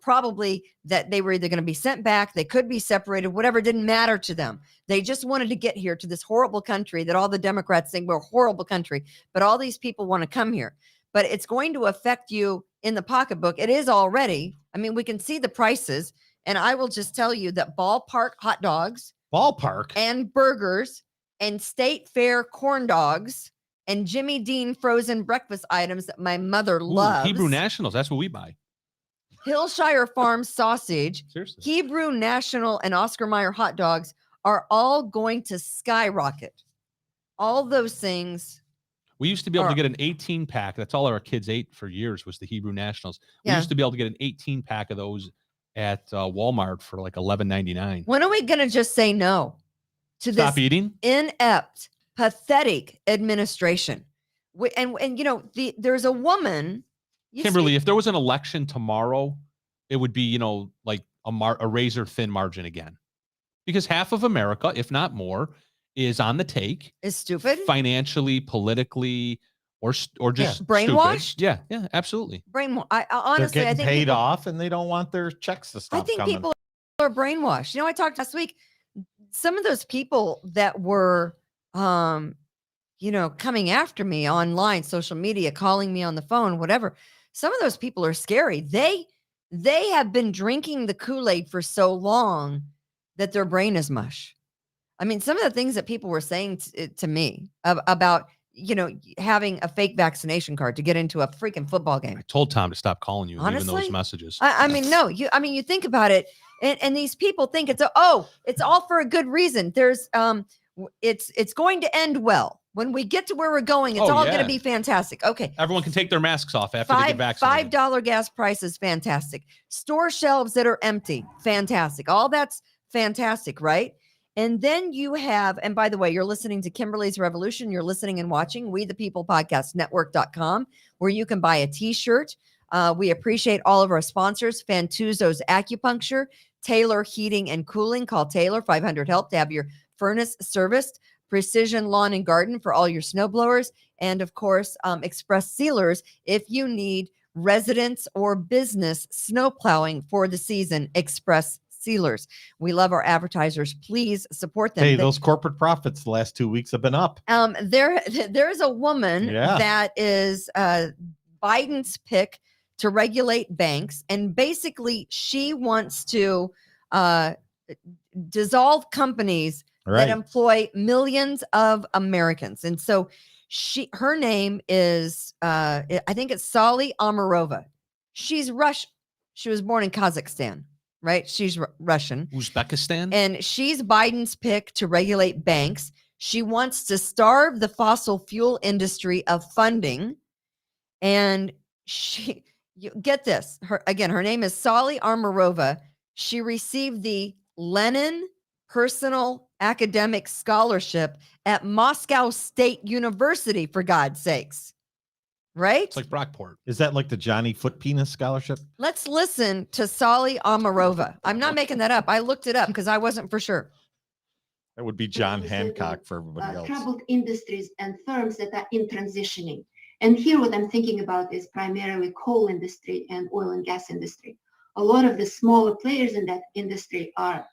probably that they were either going to be sent back, they could be separated, whatever, didn't matter to them. They just wanted to get here to this horrible country that all the Democrats think we're a horrible country, but all these people want to come here. But it's going to affect you in the pocketbook. It is already. I mean, we can see the prices. And I will just tell you that ballpark hot dogs Ballpark. and burgers and State Fair corn dogs and Jimmy Dean frozen breakfast items that my mother Ooh, loves. Hebrew Nationals. That's what we buy. Hillshire Farm sausage, Seriously. Hebrew National, and Oscar Mayer hot dogs are all going to skyrocket. All those things. We used to be able Or- to get an 18 pack. That's all our kids ate for years was the Hebrew Nationals. We Yeah. used to be able to get an 18 pack of those at Walmart for like $11.99. When are we going to just say no to Stop this eating. inept, pathetic administration? There's a woman. you Kimberly, see- if there was an election tomorrow, it would be, like a razor thin margin again. Because half of America, if not more, is on the take is stupid. financially, politically, or just Brainwashed? stupid. Yeah, absolutely. I honestly, They're I getting think paid people, off and they don't want their checks to stop I think coming. people are brainwashed. I talked last week. Some of those people that were, coming after me online, social media, calling me on the phone, whatever. Some of those people are scary. They have been drinking the Kool-Aid for so long that their brain is mush. I mean, some of the things that people were saying to me about, having a fake vaccination card to get into a freaking football game. I told Tom to stop calling you and leaving Honestly? those messages. I mean, no, you think about it, and these people think it's all for a good reason. There's it's going to end well. When we get to where we're going, it's Oh, all going yeah. to be fantastic. Okay. Everyone can take their masks off after they get vaccinated. $5 gas prices, fantastic. Store shelves that are empty, fantastic. All that's fantastic, right? And then you have, and by the way, you're listening to Kimberly's Revolution. You're listening and watching We the People Podcast Network.com, where you can buy a t-shirt. We appreciate all of our sponsors, Fantuzzo's Acupuncture, Taylor Heating and Cooling. Call Taylor 500-HELP to have your furnace serviced, Precision Lawn and Garden for all your snow blowers, and of course, Express Sealers if you need residence or business snow plowing for the season. Express Sealers. We love our advertisers. Please support them. Hey, those corporate profits the last 2 weeks have been up. There's a woman that is Biden's pick to regulate banks, and basher she wants to dissolve companies that employ millions of Americans. And so her name is I think it's Sally Amarova. She's Russian. She was born in Kazakhstan. Right? She's Russian. Uzbekistan. And she's Biden's pick to regulate banks. She wants to starve the fossil fuel industry of funding. And you get this. Her name is Sally Amarova. She received the Lenin Personal Academic Scholarship at Moscow State University, for God's sakes. Right? It's like Brockport. Is that like the Johnny Foot Penis Scholarship? Let's listen to Sally Amarova. I'm not making that up. I looked it up because I wasn't for sure. That would be John Hancock for everybody else. Troubled industries and firms that are in transitioning. And here what I'm thinking about is primarily coal industry and oil and gas industry. A lot of the smaller players in that industry are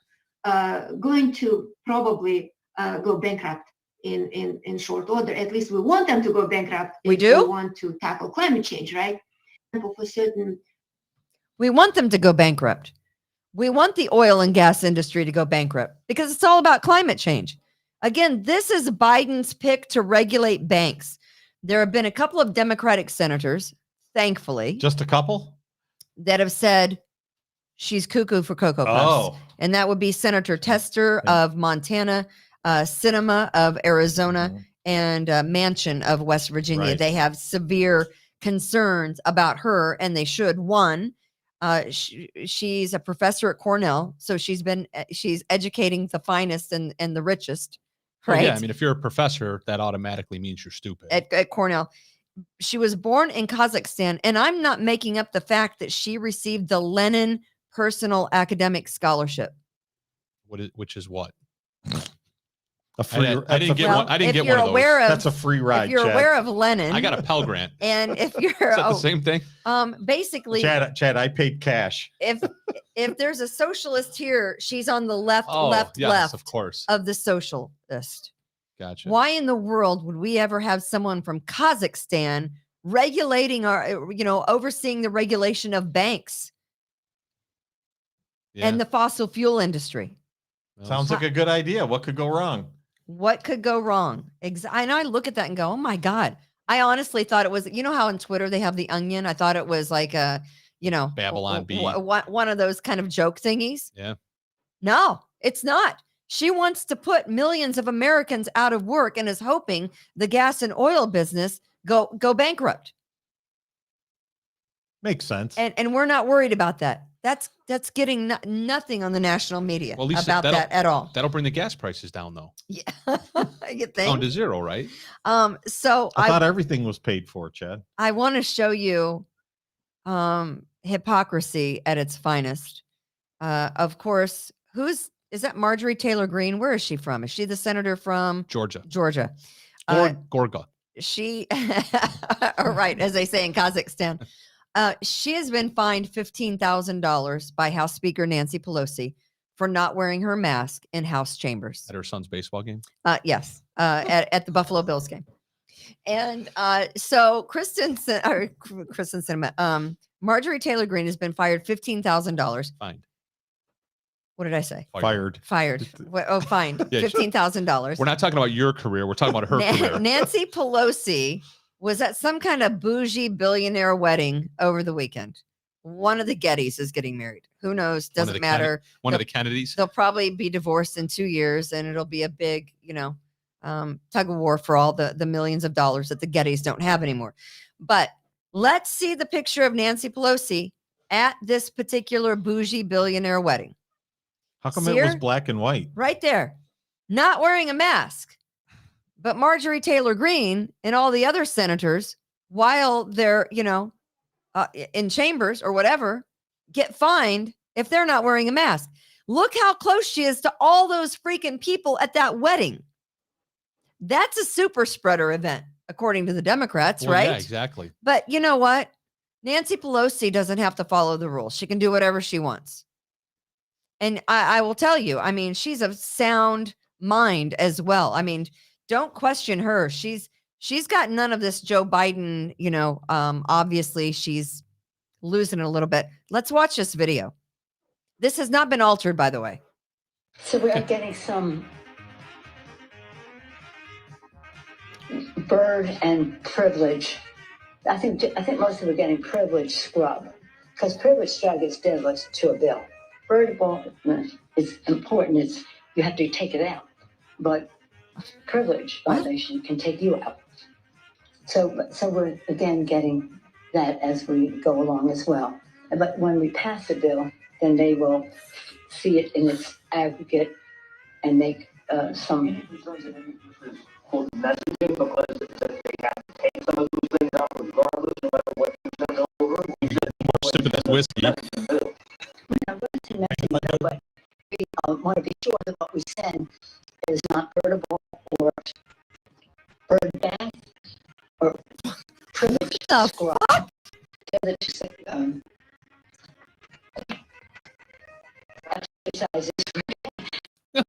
going to probably go bankrupt in short order. At least we want them to go bankrupt. We do? We want to tackle climate change, right? For certain. We want them to go bankrupt. We want the oil and gas industry to go bankrupt because it's all about climate change. Again, this is Biden's pick to regulate banks. There have been a couple of Democratic senators, thankfully. Just a couple? That have said she's cuckoo for Cocoa Puffs. Oh. And that would be Senator Tester of Montana, Sinema of Arizona, and Manchin of West Virginia. Right. They have severe concerns about her, and they should. One, she's a professor at Cornell, so she's educating the finest and the richest. Right? Well, yeah, I mean, if you're a professor, that automatically means you're stupid. At Cornell. She was born in Kazakhstan, and I'm not making up the fact that she received the Lenin Personal Academic Scholarship. Which is what? A free. I didn't get one. I didn't get one of those. That's a free ride. If you're Chad. aware of Lenin, I got a Pell Grant. And if you're Is that the same thing? Basically, Chad, I paid cash. If there's a socialist here, she's on the left, Yes, left, of course. of the socialist. Gotcha. Why in the world would we ever have someone from Kazakhstan regulating overseeing the regulation of banks and the fossil fuel industry? Sounds like a good idea. What could go wrong? What could go wrong? And I look at that and go, oh my God. I honestly thought it was, how on Twitter they have the Onion. I thought it was like Babylon Bee. One of those kind of joke thingies. Yeah. No, it's not. She wants to put millions of Americans out of work and is hoping the gas and oil business go bankrupt. Makes sense. And we're not worried about that. That's getting nothing on the national media about that at all. That'll bring the gas prices down, though. Yeah, you think? Down to zero, right? So I thought everything was paid for, Chad. I want to show you hypocrisy at its finest. Of course, is that Marjorie Taylor Greene? Where is she from? Is she the senator from Georgia? Gorga. Gorga. She, right, as they say in Kazakhstan. She has been fined $15,000 by House Speaker Nancy Pelosi for not wearing her mask in House chambers. At her son's baseball game? Yes, at the Buffalo Bills game. And so Marjorie Taylor Greene has been fired $15,000. Fined. What did I say? Fired. Fined. Yeah, $15,000. We're not talking about your career. We're talking about her career. Nancy Pelosi was at some kind of bougie billionaire wedding over the weekend. One of the Gettys is getting married. Who knows? Doesn't matter. One of the Kennedys. They'll probably be divorced in 2 years, and it'll be a big, tug of war for all the millions of dollars that the Gettys don't have anymore. But let's see the picture of Nancy Pelosi at this particular bougie billionaire wedding. How come it was black and white? Right there. not wearing a mask. But Marjorie Taylor Greene and all the other senators, while they're, in chambers or whatever, get fined if they're not wearing a mask. Look how close she is to all those freaking people at that wedding. That's a super spreader event, according to the Democrats, right? Yeah, exactly. But you know what? Nancy Pelosi doesn't have to follow the rules. She can do whatever she wants. And I will tell you, I mean, she's of sound mind as well. I mean, don't question her. She's got none of this Joe Biden, obviously she's losing it a little bit. Let's watch this video. This has not been altered, by the way. So we are getting some bird and privilege. I think most of it are getting privilege scrub, because privilege scrub is deadless to a bill. Bird is important. You have to take it out, but privilege violation can take you out. So we're again getting that as we go along as well. But when we pass the bill, then they will see it in its aggregate and make some messaging, because they have to take some of those things out regardless, no matter what you send over. More sip of that whiskey. But we want to be sure that what we send is not birdable or bird bath or privilege scrub. Exercises.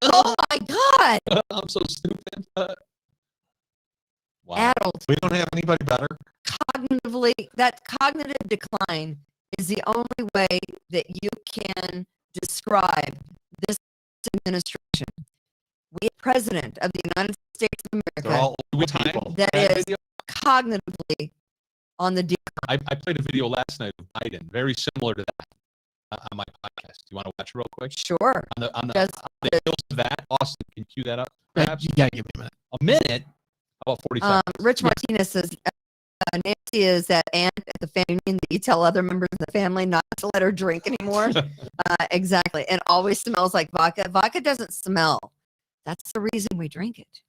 Oh my God. I'm so stupid. Wow. Adults. We don't have anybody better. Cognitively, that cognitive decline is the only way that you can describe this administration. We have a president of the United States of They're America all old people. that is cognitively on the decline. I played a video last night of Biden, very similar to that, on my podcast. You want to watch it real quick? Sure. On the Just- heels of that, Austin, can you cue that up? Perhaps? Yeah, give me a minute. A minute? About 45 Rich Martinez says, Nancy is that aunt at the family union that you tell other members of the family not to let her drink anymore. Exactly. And always smells like vodka. Vodka doesn't smell. That's the reason we drink it,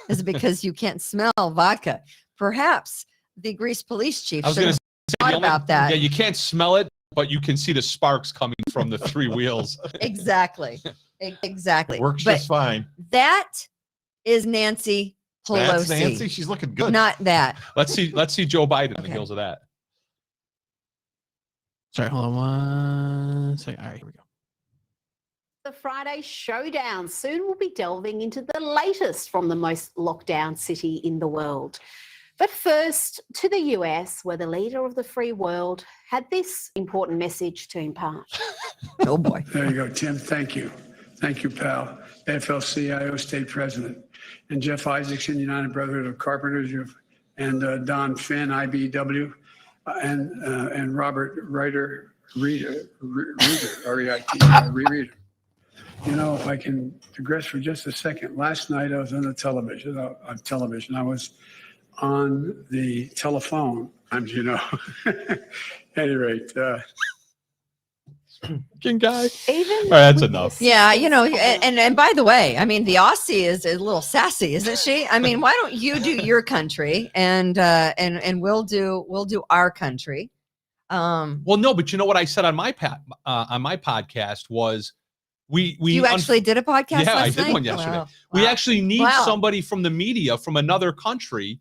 is because you can't smell vodka. Perhaps the Greece police chief I was should going to have say, thought about that. Yeah, you can't smell it, but you can see the sparks coming from the three wheels. Exactly. Exactly. It works But just fine. that is Nancy Pelosi. That's Nancy. She's looking good. Not that. Let's see Joe Biden on the Okay. heels of that. Sorry, hold on one second. All right, here we go. The Friday showdown. Soon we'll be delving into the latest from the most lockdown city in the world. But first, to the US, where the leader of the free world had this important message to impart. Oh boy. There you go, Tim. Thank you. Thank you, pal. AFL-CIO State President. And Jeff Isaacson, United Brotherhood of Carpenters, and Don Finn, IBW, and Robert Reiter, R-E-I-T, You know, if I can digress for just a second, last night I was on the television. I was on the telephone. At any rate. Fucking guy. Even All right, that's enough. Yeah, and by the way, I mean, the Aussie is a little sassy, isn't she? I mean, why don't you do your country and we'll do our country. Well, no, but you know what I said on my podcast was we you actually did a podcast yeah, last I did night? one yesterday. Wow. We Wow. actually need Wow. somebody from the media from another country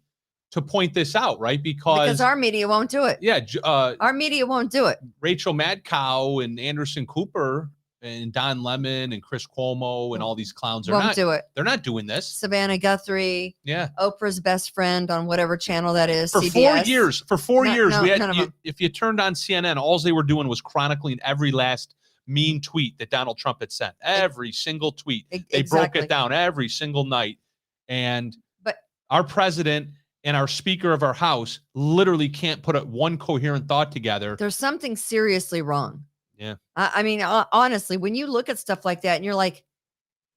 to point this out, right? Because our media won't do it. yeah, Our media won't do it. Rachel Madcow and Anderson Cooper and Don Lemon and Chris Cuomo and all these clowns are Won't not do it. They're not doing this. Savannah Guthrie, Yeah. Oprah's best friend on whatever channel that is. For CBS. 4 years, No, we had, none of them. if you turned on CNN, all they were doing was chronicling every last mean tweet that Donald Trump had sent. Every single tweet. They broke it down every single night. And But our president and our Speaker of our House literally can't put one coherent thought together. There's something seriously wrong. Yeah. I mean, honestly, when you look at stuff like that and you're like,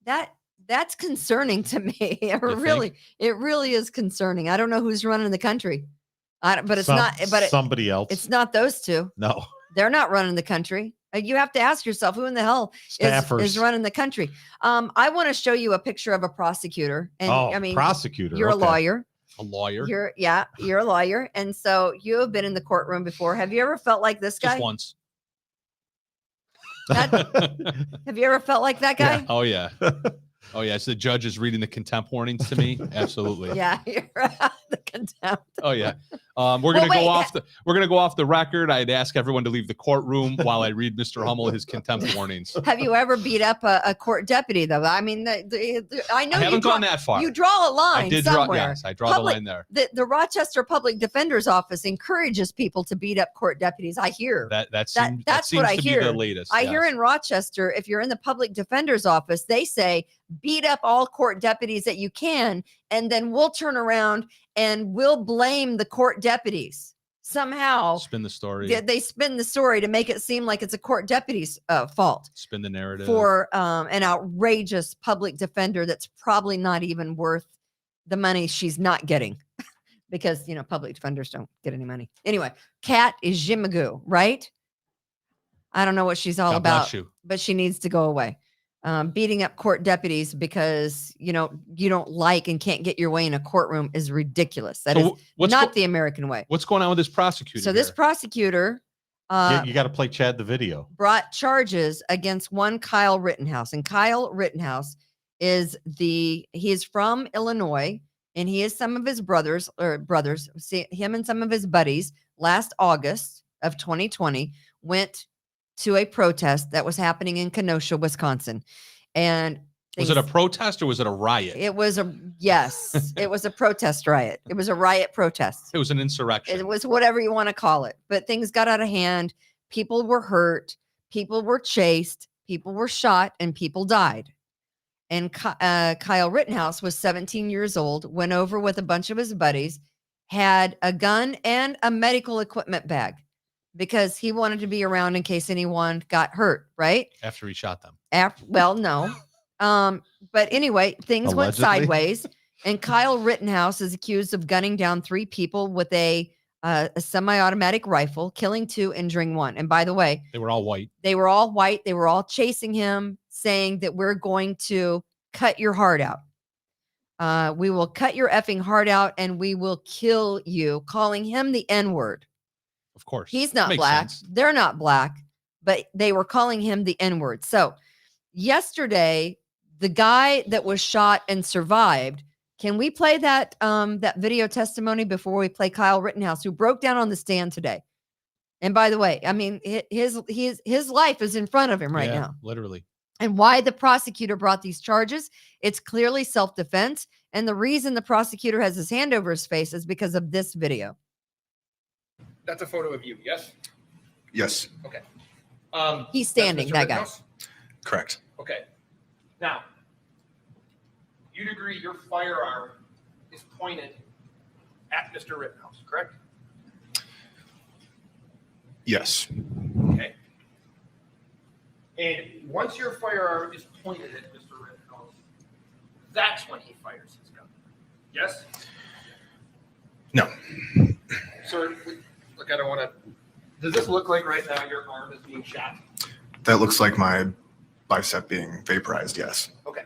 that's concerning to me. It really is concerning. I don't know who's running the country. But it's not. But somebody else. It's not those two. No. They're not running the country. You have to ask yourself, who in the hell is running the country? I want to show you a picture of a prosecutor. And I mean, prosecutor. You're a lawyer. A lawyer. You're a lawyer. And so you have been in the courtroom before. Have you ever felt like this guy? Just once. Have you ever felt like that guy? Yeah. Oh yeah. Oh yeah. So the judge is reading the contempt warnings to me. Absolutely. Yeah, you're the contempt. Oh yeah. We're gonna go off the record. I'd ask everyone to leave the courtroom while I read Mr. Hummel his contempt warnings. Have you ever beat up a court deputy though? I mean, I know I haven't gone that far. You draw a line I did somewhere. I draw the line there. The Rochester Public Defender's Office encourages people to beat up court deputies. I hear that's what I hear. Be the latest. I hear in Rochester, if you're in the Public Defender's Office, they say beat up all court deputies that you can, and then we'll turn around and we'll blame the court deputies. Somehow spin the story. They spin the story to make it seem like it's a court deputy's fault. Spin the narrative for an outrageous public defender that's probably not even worth the money she's not getting, because public defenders don't get any money. Anyway, Kat is Jimagoo, right? I don't know what she's all about, but she needs to go away. Beating up court deputies because you don't like and can't get your way in a courtroom is ridiculous. That is not the American way. What's going on with this prosecutor? So this prosecutor, you got to play Chad the video. Brought charges against one Kyle Rittenhouse, and Kyle Rittenhouse he is from Illinois, and he is some of his brothers. Him and some of his buddies last August of 2020 went to a protest that was happening in Kenosha, Wisconsin. And was it a protest or was it a riot? It was it was a protest riot. It was a riot protest. It was an insurrection. It was whatever you want to call it. But things got out of hand. People were hurt. People were chased. People were shot, and people died. And Kyle Rittenhouse was 17 years old, went over with a bunch of his buddies, had a gun and a medical equipment bag, because he wanted to be around in case anyone got hurt, right? After he shot them. Well, no. But anyway, things went sideways, and Kyle Rittenhouse is accused of gunning down 3 people with a semi-automatic rifle, killing 2, injuring 1. And by the way, they were all white. They were all chasing him, saying that we're going to cut your heart out. We will cut your effing heart out, and we will kill you, calling him the N-word. Of course. He's not black. Sense. They're not black, but they were calling him the N-word. So yesterday, the guy that was shot and survived, can we play that video testimony before we play Kyle Rittenhouse, who broke down on the stand today? And by the way, I mean, his life is in front of him right now. Literally. And why the prosecutor brought these charges, it's clearly self-defense. And the reason the prosecutor has his hand over his face is because of this video. That's a photo of you, yes? Yes. Okay. He's standing, that guy. Correct. Okay. Now, you'd agree your firearm is pointed at Mr. Rittenhouse, correct? Yes. Okay. And once your firearm is pointed at Mr. Rittenhouse, that's when he fires his gun. Yes? No. Sir, look, I don't want to. Does this look like right now your arm is being shot? That looks like my bicep being vaporized, yes. Okay.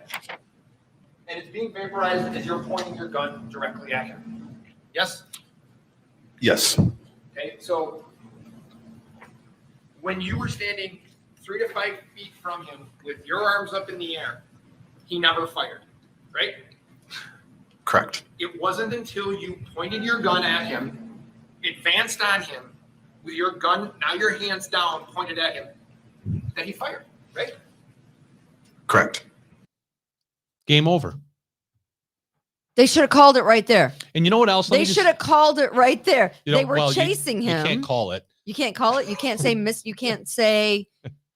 And it's being vaporized as you're pointing your gun directly at him. Yes? Yes. Okay, so when you were standing 3 to 5 feet from him with your arms up in the air, he never fired, right? Correct. It wasn't until you pointed your gun at him, advanced on him, with your gun, now your hands down, pointed at him, that he fired, right? Correct. Game over. They should have called it right there. And you know what else? They should have called it right there. They were well, chasing him. You can't call it. You can't call it. You can't say You can't say.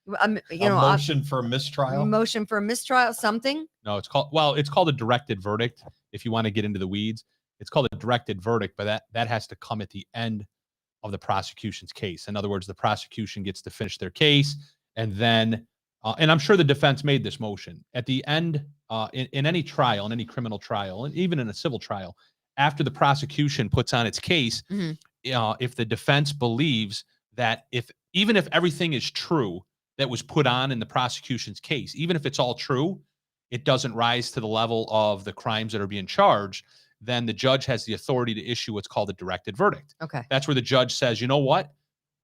Motion for a mistrial. Motion for a mistrial. Something. No, it's called a directed verdict. If you want to get into the weeds, it's called a directed verdict, but that has to come at the end of the prosecution's case. In other words, the prosecution gets to finish their case, and then, and I'm sure the defense made this motion at the end, in any trial, in any criminal trial, and even in a civil trial, after the prosecution puts on its case, if the defense believes that even if everything is true, that was put on in the prosecution's case. Even if it's all true, it doesn't rise to the level of the crimes that are being charged. Then the judge has the authority to issue what's called a directed verdict. Okay. That's where the judge says, you know what?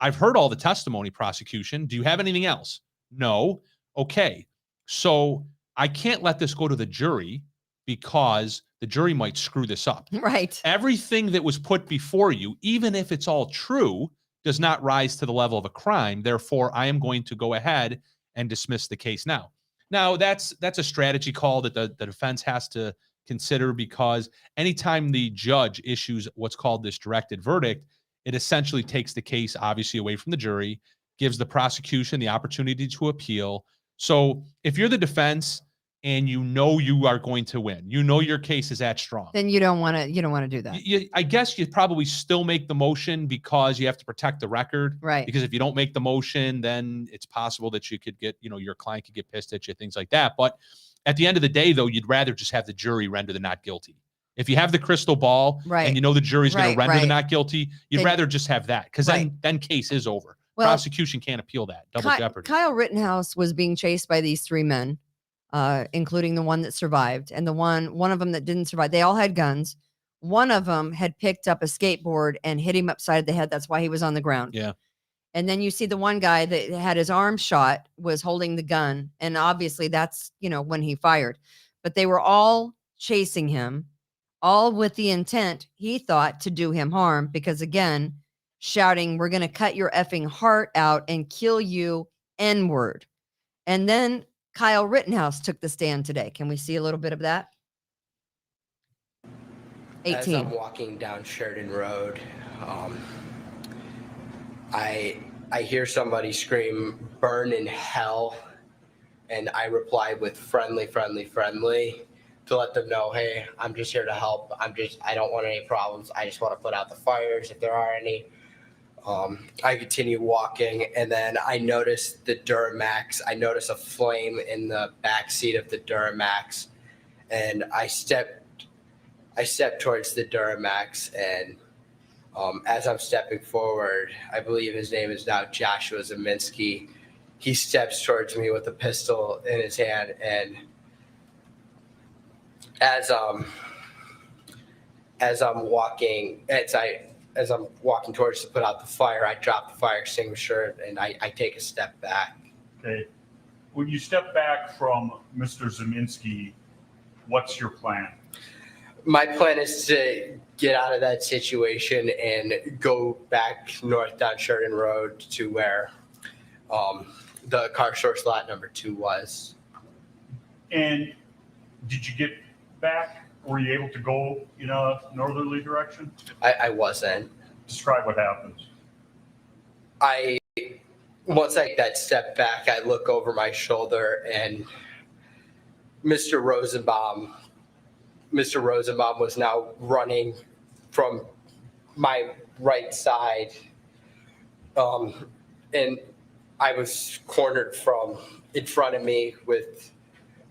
I've heard all the testimony, prosecution. Do you have anything else? No. Okay. So I can't let this go to the jury because the jury might screw this up. Right. Everything that was put before you, even if it's all true, does not rise to the level of a crime. Therefore, I am going to go ahead and dismiss the case now. Now, that's a strategy call that the defense has to consider, because anytime the judge issues what's called this directed verdict, it essentially takes the case obviously away from the jury, gives the prosecution the opportunity to appeal. So if you're the defense and you know you are going to win, you know your case is that strong, Then you don't want to do that. I guess you probably still make the motion because you have to protect the record. Right. Because if you don't make the motion, then it's possible that you could get, your client could get pissed at you, things like that. But at the end of the day, though, you'd rather just have the jury render the not guilty. If you have the crystal ball and you know the jury's going to render the not guilty, you'd rather just have that, because then case is over. Well, prosecution can't appeal that. Double jeopardy. Kyle Rittenhouse was being chased by these three men, including the one that survived, and the one of them that didn't survive. They all had guns. One of them had picked up a skateboard and hit him upside the head. That's why he was on the ground. Yeah. And then you see the one guy that had his arm shot was holding the gun. And obviously that's, when he fired. But they were all chasing him, all with the intent, he thought, to do him harm. Because again, shouting, "We're going to cut your effing heart out and kill you, N-word." And then Kyle Rittenhouse took the stand today. Can we see a little bit of that? 18. As I'm walking down Sheridan Road, I hear somebody scream, "Burn in hell," and I reply with friendly, to let them know, hey, I'm just here to help. I don't want any problems. I just want to put out the fires if there are any. I continue walking, and then I notice the Duramax. I notice a flame in the back seat of the Duramax, and I step towards the Duramax, and as I'm stepping forward, I believe his name is now Joshua Zeminski. He steps towards me with a pistol in his hand, and as I'm walking towards to put out the fire, I drop the fire extinguisher and I take a step back. Okay. When you step back from Mr. Zeminski, what's your plan? My plan is to get out of that situation and go back north down Sheridan Road to where the car source lot number 2 was. And did you get back? Were you able to go in a northerly direction? I wasn't. Describe what happens. Once I take that step back, I look over my shoulder, and Mr. Rosenbaum was now running from my right side, and I was cornered from in front of me with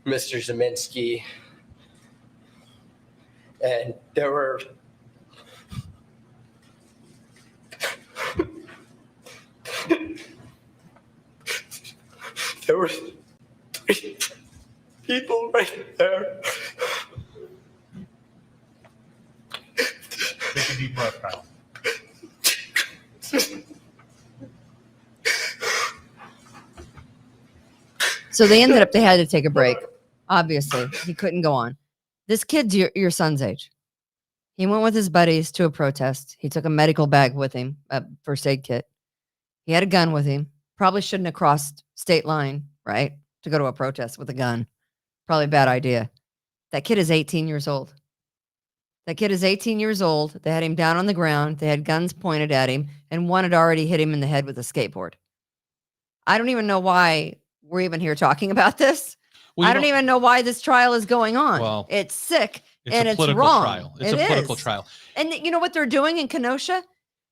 Mr. Zeminski, and there were three people right there. Take a deep breath, Kyle. So they had to take a break. Obviously, he couldn't go on. This kid's your son's age. He went with his buddies to a protest. He took a medical bag with him, a first aid kit. He had a gun with him. Probably shouldn't have crossed state line, right? To go to a protest with a gun. Probably a bad idea. That kid is 18 years old. They had him down on the ground. They had guns pointed at him, and one had already hit him in the head with a skateboard. I don't even know why we're even here talking about this. Well, I don't even know why this trial is going on. Well, it's sick and a it's political wrong. trial. It's a political trial. And you know what they're doing in Kenosha?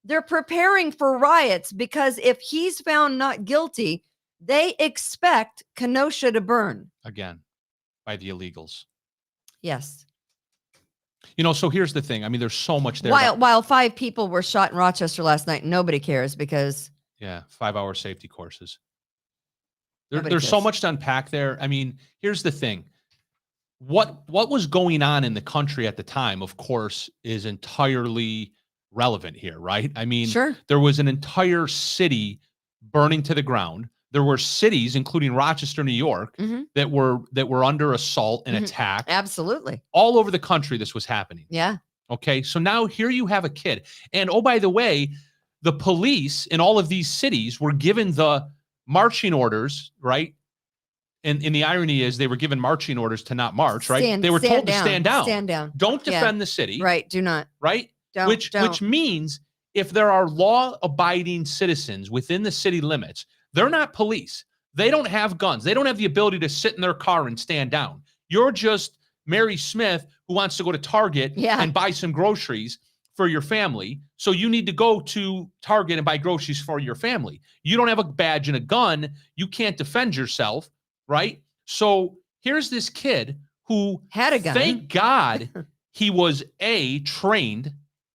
They're preparing for riots, because if he's found not guilty, they expect Kenosha to burn. Again, by the illegals. Yes. So here's the thing. I mean, there's so much there. While 5 people were shot in Rochester last night, nobody cares because 5-hour safety courses. There's so much to unpack there. I mean, here's the thing. What was going on in the country at the time, of course, is entirely relevant here, right? I mean, Sure. There was an entire city burning to the ground. There were cities, including Rochester, New York, that were under assault and attack. Absolutely. All over the country, this was happening. Yeah. Okay, so now here you have a kid. And oh, by the way, the police in all of these cities were given the marching orders, right? And the irony is they were given marching orders to not march, right? They were told to stand down. Stand down. Don't defend the city. Right. Do not. Right? Don't. Which means if there are law-abiding citizens within the city limits, they're not police. They don't have guns. They don't have the ability to sit in their car and stand down. You're just Mary Smith who wants to go to Target and buy some groceries for your family. So you need to go to Target and buy groceries for your family. You don't have a badge and a gun. You can't defend yourself, right? So here's this kid who had a gun. Thank God he was trained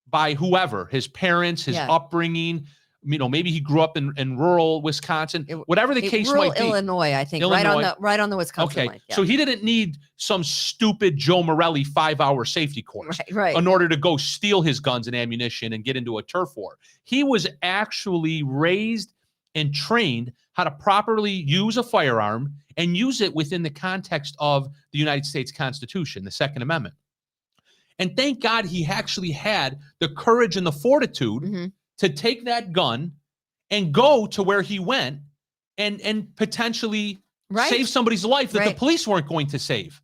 by whoever, his parents, his upbringing. You know, maybe he grew up in rural Wisconsin, whatever the case might be. Illinois, I think, right on the Wisconsin line. Yeah. So he didn't need some stupid Joe Morelli 5-hour safety course in order to go steal his guns and ammunition and get into a turf war. He was actually raised and trained how to properly use a firearm and use it within the context of the United States Constitution, the Second Amendment. And thank God he actually had the courage and the fortitude to take that gun and go to where he went and potentially save somebody's life that the police weren't going to save.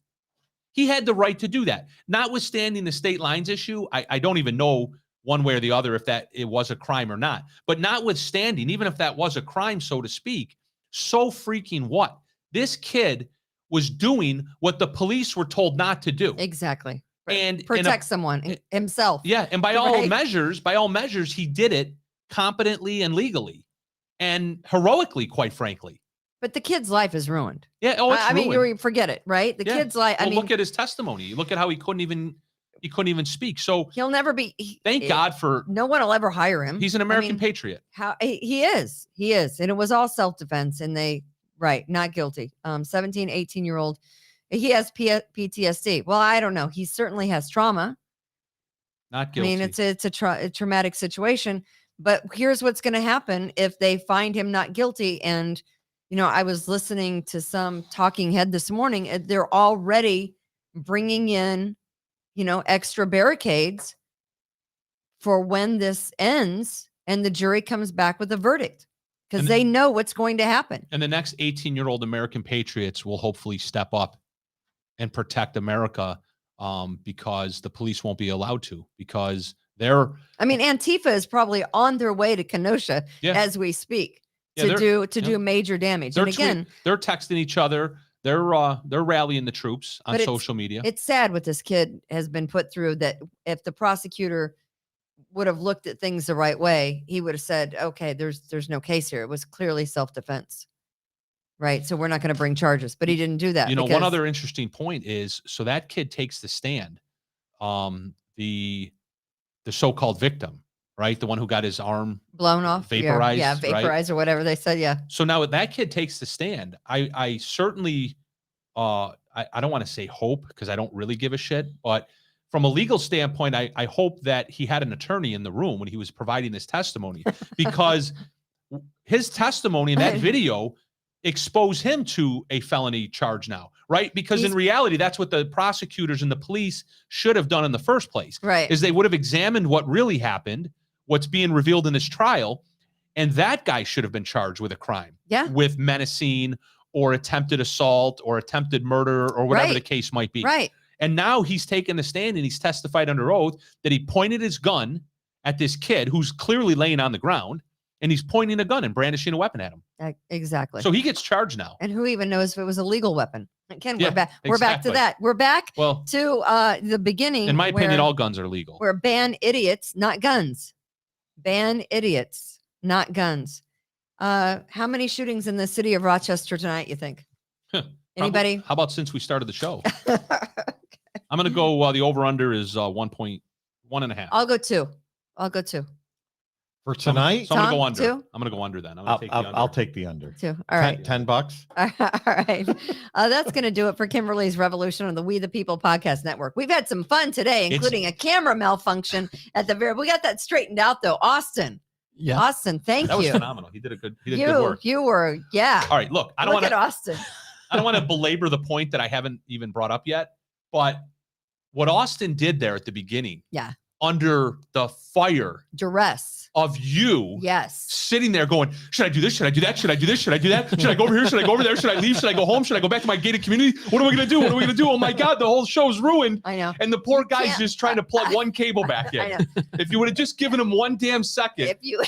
He had the right to do that. Notwithstanding the state lines issue, I don't even know one way or the other if it was a crime or not. But notwithstanding, even if that was a crime, so to speak, so freaking what? This kid was doing what the police were told not to do. Exactly. And protect someone himself. Yeah, and by all measures, he did it competently and legally, and heroically, quite frankly. But the kid's life is ruined. Yeah, it's ruined. I mean, you forget it, right? The kid's life. Well, look at his testimony. Look at how he couldn't even speak. So he'll never be. Thank God for no one will ever hire him. He's an American patriot. How he is, and it was all self-defense, and they not guilty. 17, 18-year-old. He has PTSD. Well, I don't know. He certainly has trauma. Not guilty. I mean, it's a traumatic situation. But here's what's going to happen if they find him not guilty. And, I was listening to some talking head this morning. They're already bringing in, extra barricades for when this ends and the jury comes back with a verdict. Because they know what's going to happen. And the next 18-year-old American patriots will hopefully step up and protect America because the police won't be allowed to, because Antifa is probably on their way to Kenosha as we speak to do major damage. And again, they're texting each other. They're rallying the troops on social media. It's sad what this kid has been put through, that if the prosecutor would have looked at things the right way, he would have said, okay, there's no case here. It was clearly self-defense. Right. So we're not going to bring charges, but he didn't do that. One other interesting point is, so that kid takes the stand, the so-called victim, right? The one who got his arm blown off, vaporized. Yeah, vaporized, right? Or whatever they said. Yeah. So now that kid takes the stand, I certainly, I don't want to say hope, because I don't really give a shit, but from a legal standpoint, I hope that he had an attorney in the room when he was providing this testimony, because his testimony in that video expose him to a felony charge now, right? Because in reality, that's what the prosecutors and the police should have done in the first place. Right. Is they would have examined what really happened, what's being revealed in this trial, and that guy should have been charged with a crime. Yeah. With menacing or attempted assault or attempted murder or whatever the case might be. Right. And now he's taken the stand and he's testified under oath that he pointed his gun at this kid who's clearly laying on the ground, and he's pointing a gun and brandishing a weapon at him. Exactly. So he gets charged now. And who even knows if it was a legal weapon? Again, we're back to that. We're back to the beginning. In my opinion, all guns are legal. We're ban idiots, not guns. Ban idiots, not guns. How many shootings in the city of Rochester tonight, you think? Anybody? How about since we started the show? I'm going to go, the over-under is 1.1.5. I'll go 2. For tonight? So I'm going to go Tom, under. two? I'm going to go under then. I'm going to take the under. I'll take the under. 2. All right. $10. All right. That's going to do it for Kimberly's Revolution on the We the People Podcast Network. We've had some fun today, including a camera malfunction at the very. We got that straightened out though. Austin. Yeah. Austin, thank That you. was phenomenal. He did good work. You were, yeah. All right, look, I don't Look want at to Austin. I don't want to belabor the point that I haven't even brought up yet, but what Austin did there at the beginning, Yeah. under the fire Duress of you, yes, sitting there going, should I do this? Should I do that? Should I do this? Should I do that? Should I go over here? Should I go over there? Should I leave? Should I go home? Should I go back to my gated community? What are we going to do? What are we going to do? Oh my God, the whole show's ruined. I know. And the poor guy's just trying to plug one cable back in. I know. If you would have just given him one damn second. If you,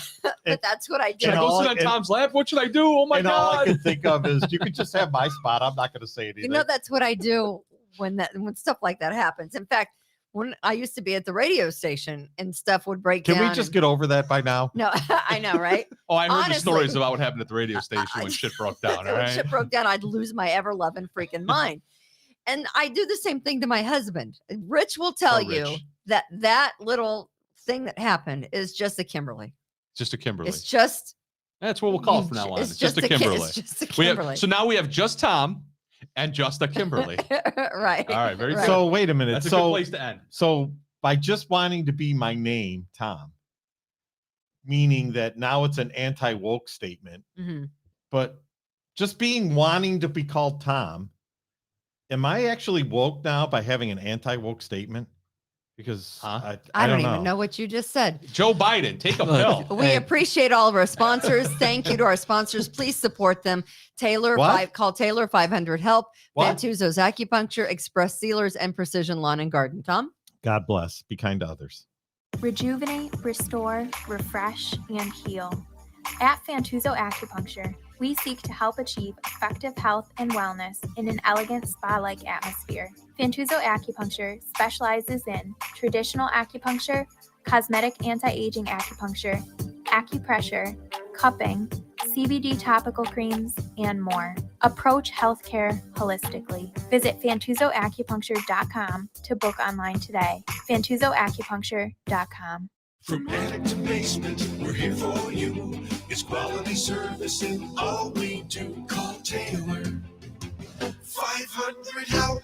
but that's what I did. Should I go sit on Tom's lap? What should I do? Oh my and all I God. can think of is you could just have my spot. I'm not going to say it either. You know, that's what I do when stuff like that happens. In fact, when I used to be at the radio station and stuff would break down. Can we just get over that by now? No, I know, right? Oh, I heard Honestly, the stories about what happened at the radio station when shit broke down. All when right. shit broke down, I'd lose my ever loving freaking mind. And I do the same thing to my husband. Rich will tell you that little thing that happened is just a Kimberly. Just a Kimberly. It's just. That's what we'll call it from now on. It's just a Kimberly. It's just a Kimberly. So now we have just Tom and just a Kimberly. Right. All right. Very good. So wait a minute. That's a so, good place to end. So by just wanting to be my name, Tom, meaning that now it's an anti-woke statement, Mm-hmm. but just wanting to be called Tom, am I actually woke now by having an anti-woke statement? Because I don't even know what you just said. Joe Biden, take a pill. We appreciate all of our sponsors. Thank you to our sponsors. Please support them. Call Taylor 500 Help, Vantuzzo's Acupuncture, Express Sealers, and Precision Lawn and Garden. Tom? God bless. Be kind to others. Rejuvenate, restore, refresh, and heal. At Fantuzzo Acupuncture, we seek to help achieve effective health and wellness in an elegant spa-like atmosphere. Fantuzzo Acupuncture specializes in traditional acupuncture, cosmetic anti-aging acupuncture, acupressure, cupping, CBD topical creams, and more. Approach healthcare holistically. Visit FantuzzoAcupuncture.com to book online today. FantuzzoAcupuncture.com. From attic to basement, we're here for you. It's quality service in all we do. Call Taylor 500 Help.